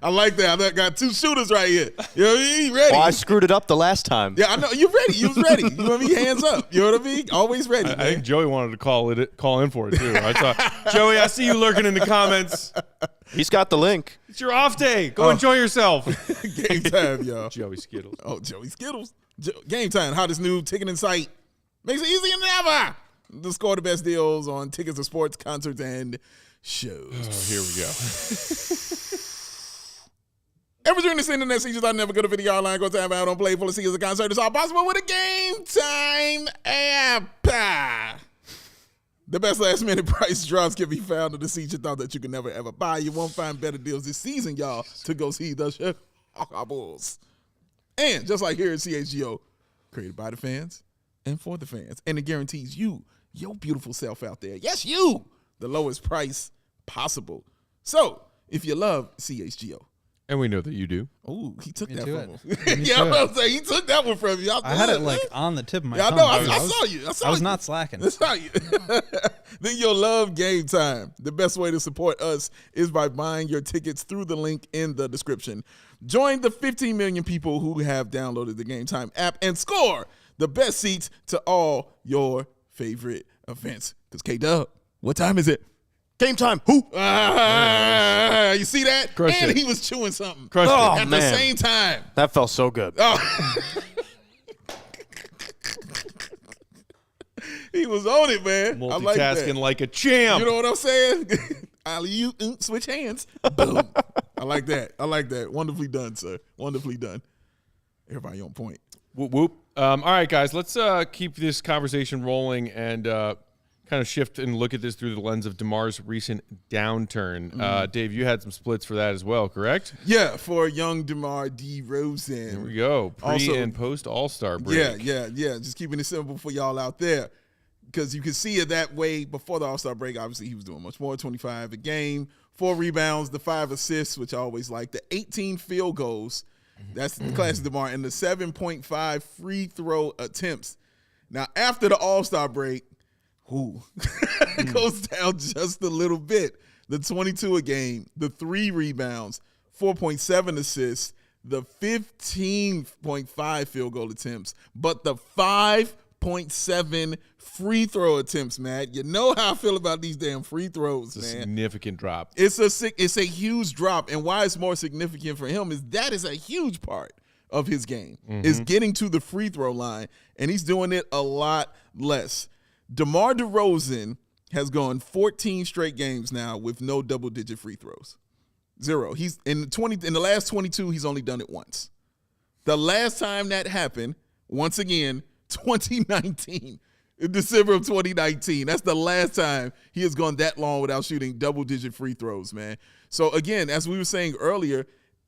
I like that. I got 2 shooters right here. You know what I mean? Ready. Well, I screwed it up the last time. Yeah, I know. You're ready. You was ready. You know what I mean? Hands up. You know what I mean? Always ready, man. I think Joey wanted to call in for it, too. I saw Joey, I see you lurking in the comments. He's got the link. It's your off day. Go enjoy yourself. Game time, y'all. Joey Skittles. Oh, Joey Skittles. Game time. Hottest new ticketing site. Makes it easier than ever. To score the best deals on tickets to sports, concerts, and shows. Oh, here we go. Ever during this internet season, I never go to video online, go time out on play full of seasons of concert. It's all possible with a Game Time app. The best last minute price drops can be found in the seats you thought that you could never ever buy. You won't find better deals this season, y'all, to go see the CHGO Bulls. And just like here at CHGO, created by the fans and for the fans. And it guarantees you, your beautiful self out there, yes, you, the lowest price possible. So if you love CHGO, and we know that you do. Oh, he took that to from him. Yeah, I was going to say, he took that one from you. I had it like on the tip of my tongue. Yeah, I know. I saw you. I was not slacking. I saw you. Then you'll love Game Time. The best way to support us is by buying your tickets through the link in the description. Join the 15 million people who have downloaded the Game Time app and score the best seats to all your favorite events. Because K-Dub, what time is it? Game time. Who? You see that? Crushed and it. he was chewing something Crushed at the same time. That felt so good. Oh. He was on it, man. I like that. Multitasking like a champ. You know what I'm saying? Alley-oop, switch hands. Boom. I like that. I like that. Wonderfully done, sir. Wonderfully done. Everybody on point. Whoop, whoop. All right, guys, let's keep this conversation rolling and kind of shift and look at this through the lens of DeMar's recent downturn. Dave, you had some splits for that as well, correct? Yeah, for young DeMar DeRozan. There we go. And post All-Star break. Yeah. Just keeping it simple for y'all out there. Because you can see it that way before the All-Star break. Obviously, he was doing much more, 25 a game, 4 rebounds, the 5 assists, which I always like, the 18 field goals. That's the classic DeMar, and the 7.5 free throw attempts. Now, after the All-Star break, it goes down just a little bit. The 22 a game, the 3 rebounds, 4.7 assists, the 15.5 field goal attempts, but the 5.7 free throw attempts, Matt. You know how I feel about these damn free throws, man. Significant drop. It's a huge drop, and why it's more significant for him is that is a huge part of his game, is getting to the free throw line, and he's doing it a lot less. DeMar DeRozan has gone 14 straight games now with no double-digit free throws. 0. He's in the last 22, he's only done it once. The last time that happened, once again, 2019. In December of 2019. That's the last time he has gone that long without shooting double-digit free throws, man. So, again, as we were saying earlier,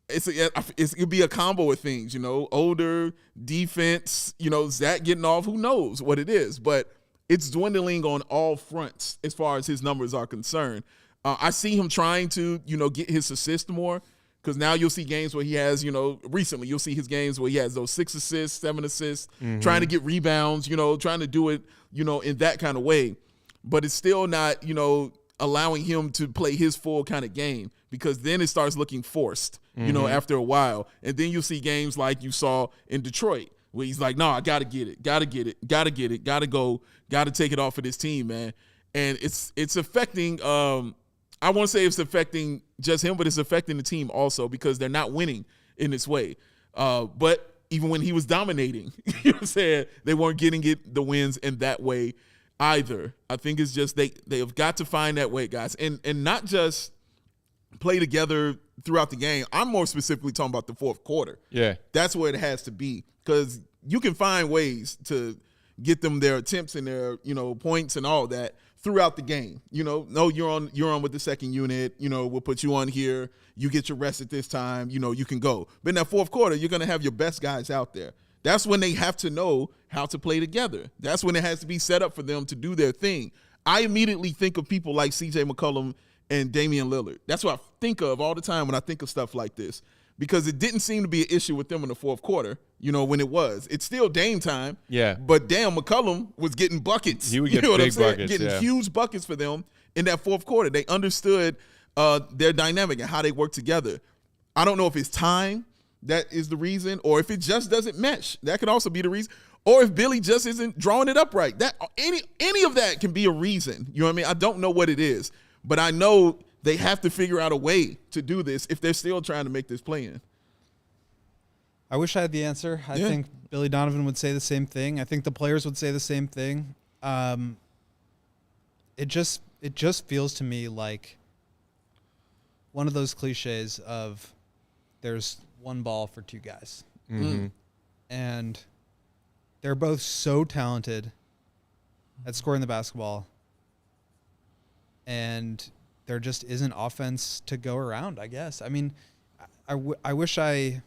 it could be a combo of things, older, defense, Zach getting off, who knows what it is. But it's dwindling on all fronts as far as his numbers are concerned. I see him trying to, get his assist more, because now you'll see games where he has, recently you'll see his games where he has those 6 assists, 7 assists, trying to get rebounds, trying to do it, in that kind of way. But it's still not, allowing him to play his full kind of game, because then it starts looking forced, after a while. And then you'll see games like you saw in Detroit, where he's like, no, I got to get it, got to get it, got to get it, got to go, got to take it off of this team, man. And it's affecting I won't say it's affecting just him, but it's affecting the team also, because they're not winning in this way. But even when he was dominating, you know what I'm saying, they weren't getting the wins in that way either. I think it's just they have got to find that way, guys, and not just play together throughout the game. I'm more specifically talking about the fourth quarter. Yeah, that's where it has to be, because you can find ways to get them their attempts and their points and all that throughout the game. No, you're on with the second unit. We'll put you on here. You get your rest at this time. You can go. But in that fourth quarter, you're going to have your best guys out there. That's when they have to know how to play together. That's when it has to be set up for them to do their thing. I immediately think of people like C.J. McCollum and Damian Lillard. That's what I think of all the time when I think of stuff like this, because it didn't seem to be an issue with them in the fourth quarter, when it was. It's still Dame time. Yeah. But damn, McCollum was getting buckets. He would get big buckets. Getting huge buckets for them in that fourth quarter. They understood their dynamic and how they work together. I don't know if it's time that is the reason, or if it just doesn't mesh. That could also be the reason. Or if Billy just isn't drawing it up right. That any of that can be a reason. You know what I mean? I don't know what it is, but I know they have to figure out a way to do this if they're still trying to make this play in. I wish I had the answer. I think Billy Donovan would say the same thing. I think the players would say the same thing. It just feels to me like one of those cliches of there's one ball for two guys. Mm-hmm. And they're both so talented at scoring the basketball, and there just isn't offense to go around, I guess. I mean, I wish I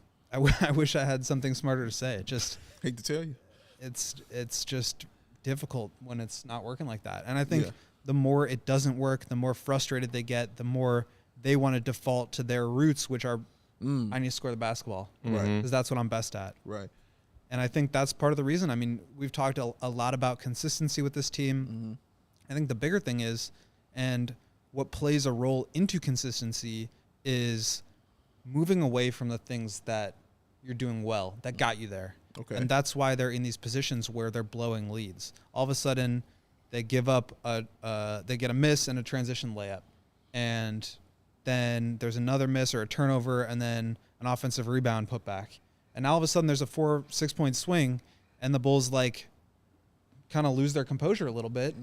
had something smarter to say. It just hate to tell you, it's just difficult when it's not working like that. And I think the more it doesn't work, the more frustrated they get, the more they want to default to their roots, which are I need to score the basketball, right? Because that's what I'm best at, right? And I think that's part of the reason. I mean, we've talked a lot about consistency with this team. Mm-hmm. I think the bigger thing is, and what plays a role into consistency, is moving away from the things that you're doing well, that got you there. Okay. And that's why they're in these positions where they're blowing leads. All of a sudden, they give up they get a miss and a transition layup, and then there's another miss or a turnover, and then an offensive rebound put back. And now all of a sudden there's a 4-6 point swing, and the Bulls kind of lose their composure a little bit,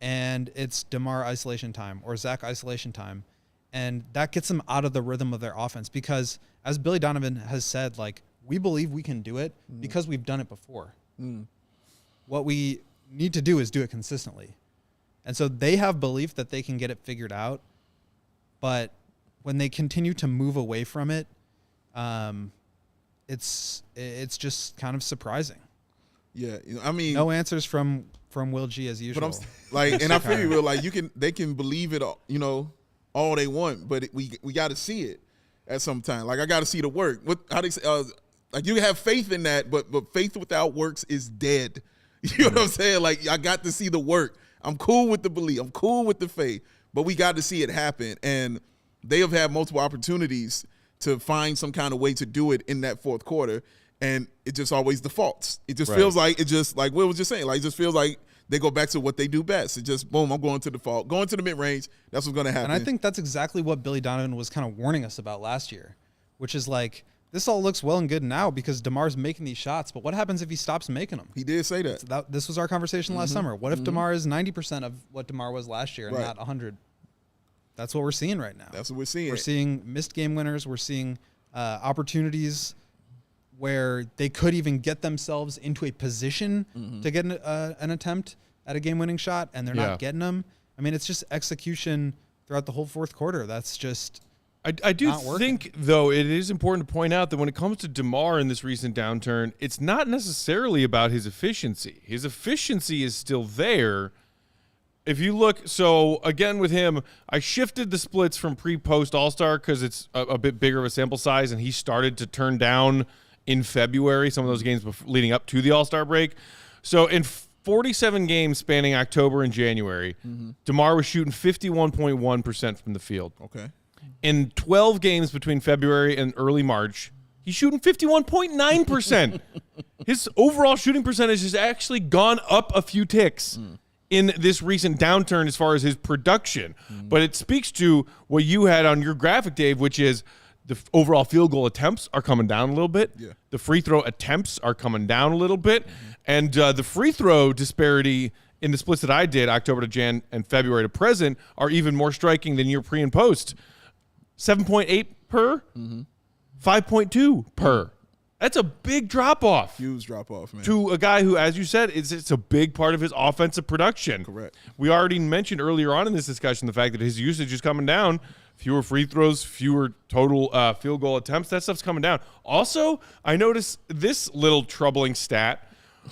and it's DeMar isolation time or Zach isolation time. And that gets them out of the rhythm of their offense because, as Billy Donovan has said, like, we believe we can do it because we've done it before. What we need to do is do it consistently. And so they have belief that they can get it figured out. But when they continue to move away from it, it's just kind of surprising. Yeah, I mean, no answers from Will G as usual. But I'm like, and I feel you, Will. Like, they can believe it, all they want, but we got to see it at some time. Like, I got to see the work. How they say, like, you have faith in that, but faith without works is dead. You know what I'm saying? Like, I got to see the work. I'm cool with the belief. I'm cool with the faith, but we got to see it happen. And they have had multiple opportunities to find some kind of way to do it in that fourth quarter, and it just always defaults. It just feels like like Will was just saying, like, it just feels like they go back to what they do best. It just, boom, I'm going to default. Going to the mid-range, that's what's going to happen. And I think that's exactly what Billy Donovan was kind of warning us about last year, which is like, this all looks well and good now because DeMar's making these shots, but what happens if he stops making them? He did say that. So this was our conversation last summer. What if DeMar is 90% of what DeMar was last year and not 100? That's what we're seeing right now. That's what we're seeing. We're seeing missed game winners. We're seeing opportunities where they could even get themselves into a position to get an attempt at a game-winning shot, and they're not getting them. I mean, it's just execution throughout the whole fourth quarter. That's just I do think, though, it is important to point out that when it comes to DeMar in this recent downturn, it's not necessarily about his efficiency. His efficiency is still there. If you look, so again with him, I shifted the splits from pre-post All-Star because it's a bit bigger of a sample size, and he started to turn down in February, some of those games leading up to the All-Star break. So in 47 games spanning October and January, DeMar was shooting 51.1% from the field. Okay. In 12 games between February and early March, he's shooting 51.9%. His overall shooting percentage has actually gone up a few ticks in this recent downturn as far as his production. But it speaks to what you had on your graphic, Dave, which is the overall field goal attempts are coming down a little bit. Yeah. The free throw attempts are coming down a little bit. And the free throw disparity in the splits that I did, October to Jan and February to present, are even more striking than your pre and post. 7.8 per, 5.2 per. That's a big drop-off. Huge drop-off, man. To a guy who, as you said, it's a big part of his offensive production. Correct. We already mentioned earlier on in this discussion the fact that his usage is coming down. Fewer free throws, fewer total field goal attempts. That stuff's coming down. Also, I noticed this little troubling stat.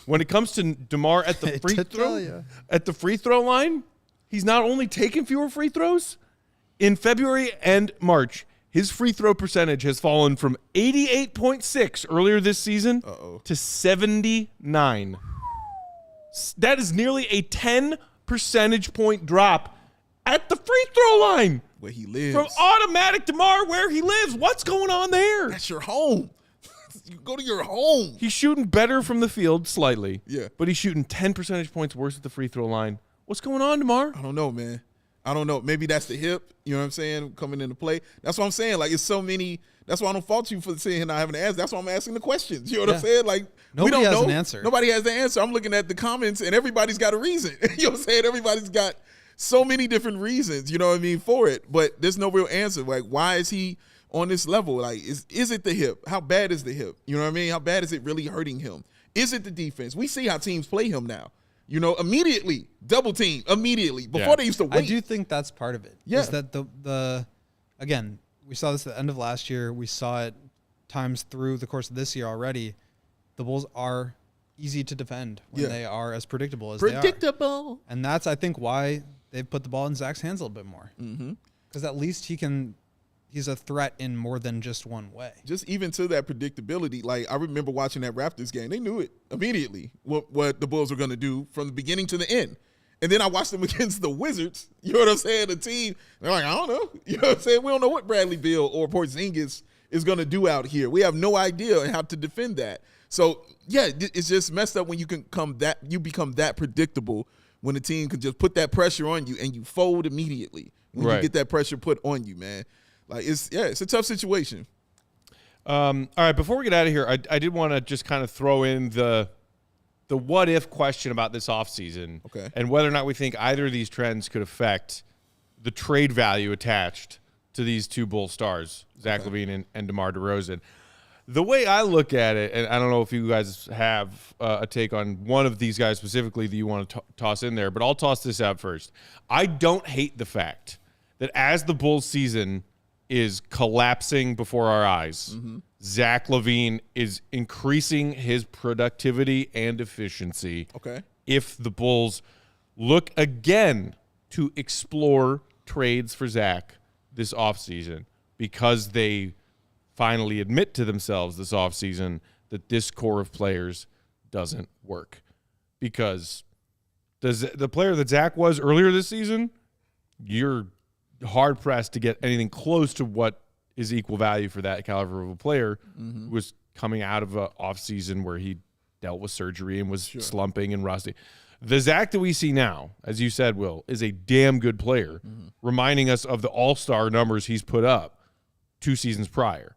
When it comes to DeMar at the free throw line, he's not only taking fewer free throws. In February and March, his free throw percentage has fallen from 88.6 earlier this season to 79. That is nearly a 10 percentage point drop at the free throw line. Where he lives. From automatic DeMar, where he lives. What's going on there? That's your home. You go to your home. He's shooting better from the field slightly. Yeah. But he's shooting 10 percentage points worse at the free throw line. What's going on, DeMar? I don't know, man. I don't know. Maybe that's the hip, you know what I'm saying, coming into play. That's what I'm saying. Like, it's so many. That's why I don't fault you for saying not having an answer. That's why I'm asking the questions. You know what I'm saying? Like, nobody we don't has know. an answer. Nobody has the answer. I'm looking at the comments, and everybody's got a reason. You know what I'm saying? Everybody's got so many different reasons, you know what I mean, for it. But there's no real answer. Like, why is he on this level? Like, is it the hip? How bad is the hip? You know what I mean? How bad is it really hurting him? Is it the defense? We see how teams play him now. You know, immediately, double team, immediately. Before they used to wait. I do think that's part of it. Yeah. Is that again, we saw this at the end of last year. We saw it times through the course of this year already. The Bulls are easy to defend when they are as predictable as they are. And that's, I think, why they've put the ball in Zach's hands a little bit more. Because at least he's a threat in more than just one way. Just even to that predictability, like I remember watching that Raptors game. They knew it immediately what the Bulls were going to do from the beginning to the end. And then I watched them against the Wizards. You know what I'm saying? The team, they're like, I don't know. You know what I'm saying? We don't know what Bradley Beal or Porzingis is going to do out here. We have no idea how to defend that. So, yeah, it's just messed up when you become that predictable when the team can just put that pressure on you and you fold immediately when you get that pressure put on you, man. Like, it's a tough situation. All right, before we get out of here, I did want to just kind of throw in the what-if question about this offseason and whether or not we think either of these trends could affect the trade value attached to these two Bull stars, Zach LaVine and DeMar DeRozan. The way I look at it, and I don't know if you guys have a take on one of these guys specifically that you want to toss in there, but I'll toss this out first. I don't hate the fact that as the Bulls season is collapsing before our eyes, Zach LaVine is increasing his productivity and efficiency. Okay. If the Bulls look again to explore trades for Zach this offseason, because they finally admit to themselves this offseason that this core of players doesn't work. Because the player that Zach was earlier this season, you're hard-pressed to get anything close to what is equal value for that caliber of a player who was coming out of an offseason where he dealt with surgery and was slumping and rusty. The Zach that we see now, as you said, Will, is a damn good player, reminding us of the all-star numbers he's put up 2 seasons prior.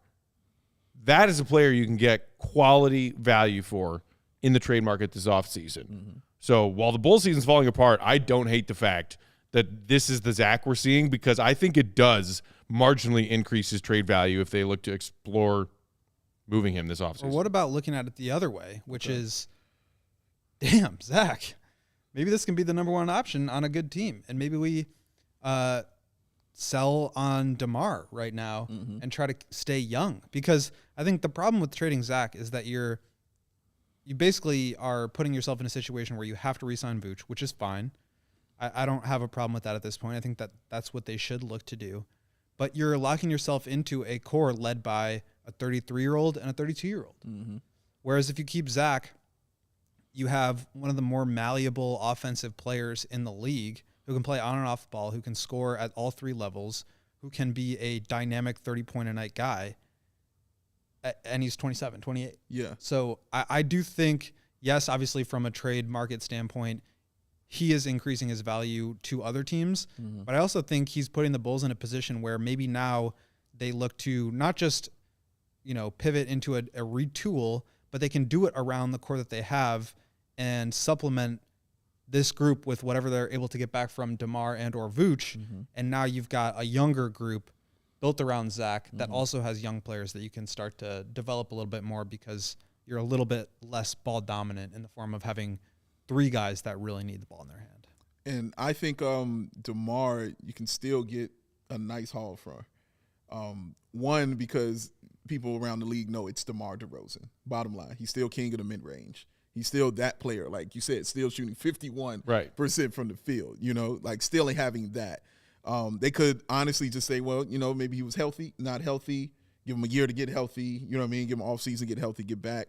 That is a player you can get quality value for in the trade market this offseason. So while the Bull season's falling apart, I don't hate the fact that this is the Zach we're seeing, because I think it does marginally increase his trade value if they look to explore moving him this offseason. Or what about looking at it the other way, which is, damn, Zach, maybe this can be the number one option on a good team. And maybe we sell on DeMar right now and try to stay young. Because I think the problem with trading Zach is that you basically are putting yourself in a situation where you have to re-sign Vooch, which is fine. I don't have a problem with that at this point. I think that that's what they should look to do. But you're locking yourself into a core led by a 33-year-old and a 32-year-old. Whereas if you keep Zach, you have one of the more malleable offensive players in the league who can play on and off the ball, who can score at all 3 levels, who can be a dynamic 30-point-a-night guy. And he's 27, 28. Yeah. So I do think, yes, obviously from a trade market standpoint, he is increasing his value to other teams. But I also think he's putting the Bulls in a position where maybe now they look to not just, pivot into a retool, but they can do it around the core that they have and supplement this group with whatever they're able to get back from DeMar and or Vooch. And now you've got a younger group built around Zach that also has young players that you can start to develop a little bit more, because you're a little bit less ball dominant in the form of having 3 guys that really need the ball in their hand. And I think DeMar, you can still get a nice haul from. One, because people around the league know it's DeMar DeRozan. Bottom line, he's still king of the mid-range. He's still that player, like you said, still shooting 51% from the field, still having that. They could honestly just say, well, maybe he was healthy, not healthy, give him a year to get healthy, give him off season, get healthy, get back,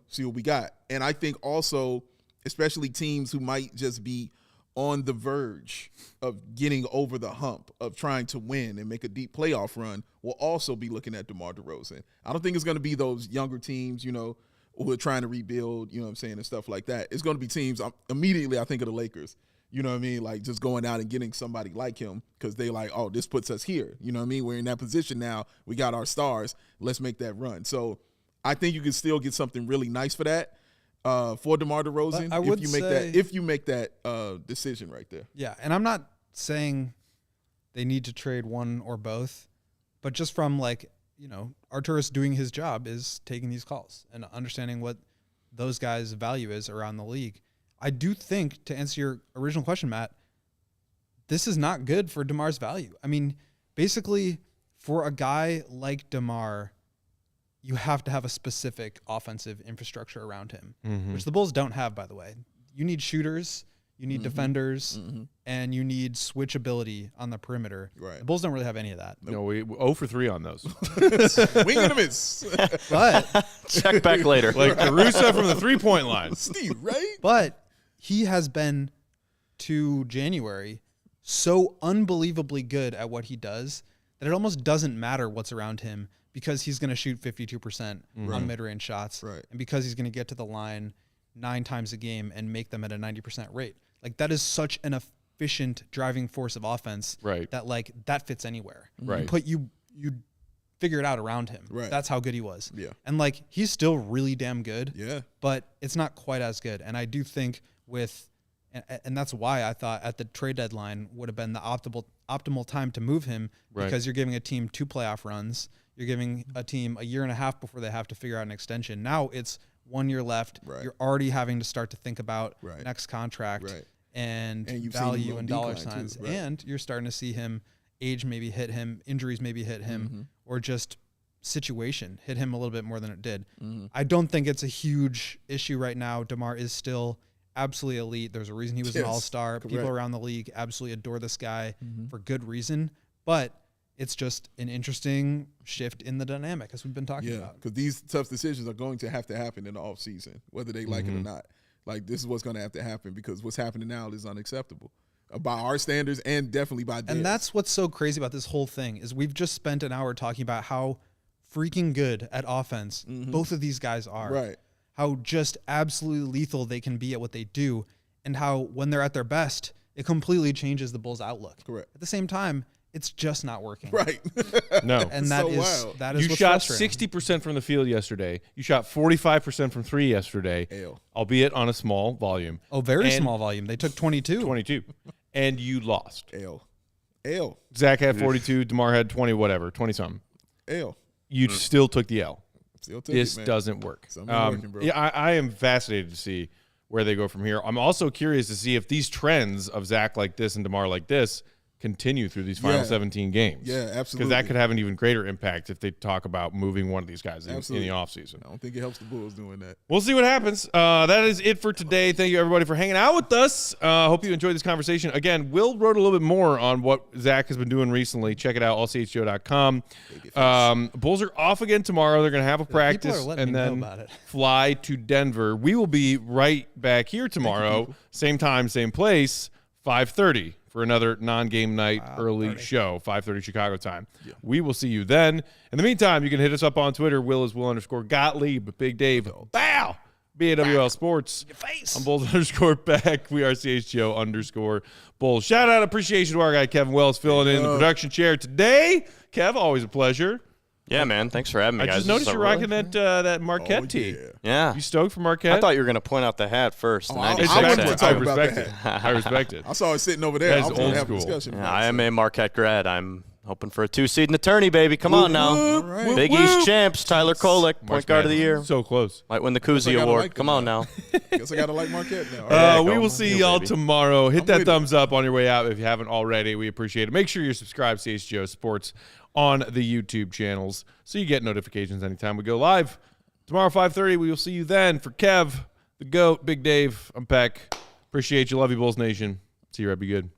see what we got. And I think also, especially teams who might just be on the verge of getting over the hump of trying to win and make a deep playoff run, will also be looking at DeMar DeRozan. I don't think it's going to be those younger teams, who are trying to rebuild, and stuff like that. It's going to be teams, immediately I think of the Lakers, like just going out and getting somebody like him, because they like, oh, this puts us here. We're in that position now. We got our stars. Let's make that run. So I think you can still get something really nice for that. For DeMar DeRozan, if you make that decision right there. Yeah, and I'm not saying they need to trade one or both, but just from Arturas doing his job is taking these calls and understanding what those guys' value is around the league. I do think, to answer your original question, Matt, this is not good for DeMar's value. I mean, basically, for a guy like DeMar, you have to have a specific offensive infrastructure around him, which the Bulls don't have, by the way. You need shooters, you need defenders, and you need switchability on the perimeter. Right. The Bulls don't really have any of that. No, we 0 for 3 on those. Wing and a miss. But check back later. Like Caruso from the 3-point line. Steve, right? But he has been, to January, so unbelievably good at what he does that it almost doesn't matter what's around him, because he's going to shoot 52% on mid-range shots. Right. And because he's going to get to the line 9 times a game and make them at a 90% rate. Like, that is such an efficient driving force of offense that that fits anywhere. Right. You figure it out around him. Right. That's how good he was. Yeah. And he's still really damn good. Yeah. But it's not quite as good. And I do think with And that's why I thought at the trade deadline would have been the optimal time to move him, because you're giving a team 2 playoff runs. You're giving a team a year and a half before they have to figure out an extension. Now it's 1 year left. Right. You're already having to start to think about next contract and value and dollar signs. Too, and you're starting to see him age maybe hit him, injuries maybe hit him, or just situation hit him a little bit more than it did. I don't think it's a huge issue right now. DeMar is still absolutely elite. There's a reason he was an all-star. Correct. People around the league absolutely adore this guy for good reason. But it's just an interesting shift in the dynamic, as we've been talking about. Because these tough decisions are going to have to happen in the offseason, whether they like it or not. Like, this is what's going to have to happen, because what's happening now is unacceptable by our standards and definitely by theirs. And that's what's so crazy about this whole thing is we've just spent an hour talking about how freaking good at offense both of these guys are. Right. How just absolutely lethal they can be at what they do, and how when they're at their best, it completely changes the Bulls' outlook. Correct. At the same time, it's just not working. Right. No. And that is you what's shot frustrating. 60% from the field yesterday. You shot 45% from 3 yesterday, albeit on a small volume. Oh, very small volume. They took 22. 22. And you lost. L. Zach had 42. DeMar had 20, whatever, 20-something. L. You still took the L. Still took This it, man. doesn't work. Something working, bro. Yeah, I am fascinated to see where they go from here. I'm also curious to see if these trends of Zach like this and DeMar like this continue through these final 17 games. Yeah, absolutely. Because that could have an even greater impact if they talk about moving one of these guys in the offseason. I don't think it helps the Bulls doing that. We'll see what happens. That is it for today. Thank you, everybody, for hanging out with us. Hope you enjoyed this conversation. Again, Will wrote a little bit more on what Zach has been doing recently. Check it out, allchgo.com. Bulls are off again tomorrow. They're going to have a practice and then fly to Denver. We will be right back here tomorrow, same time, same place, 5:30. For another non-game night early show, 5:30 Chicago time. Yeah. We will see you then. In the meantime, you can hit us up on Twitter. Will is Will_Gottlieb. Big Dave. Bow. BAWL Sports. Your face. I'm Bulls_back. We are CHGO_Bulls. Shout out, appreciation to our guy Kevin Wells filling in the production chair today. Kev, always a pleasure. Yeah, man. Thanks for having me, guys. I just noticed you're rocking that Marquette tee. Yeah. You stoked for Marquette? I thought you were going to point out the hat first. I respect it. I respect it. I saw it sitting over there. That's old school. Yeah, I am a Marquette grad. I'm hoping for a 2-seed in the tourney, baby. Come on now. Right. Big East champs. Tyler Kolek, point guard of the year. So close. Might win the Koozie Award. Come on now. Guess I got to like Marquette now. We will see y'all tomorrow. Hit that thumbs up on your way out if you haven't already. We appreciate it. Make sure you're subscribed to CHGO Sports on the YouTube channels so you get notifications anytime we go live. Tomorrow, 5:30, we will see you then. For Kev, the GOAT, Big Dave, I'm Peck. Appreciate you. Love you, Bulls Nation. See you, right. Be good.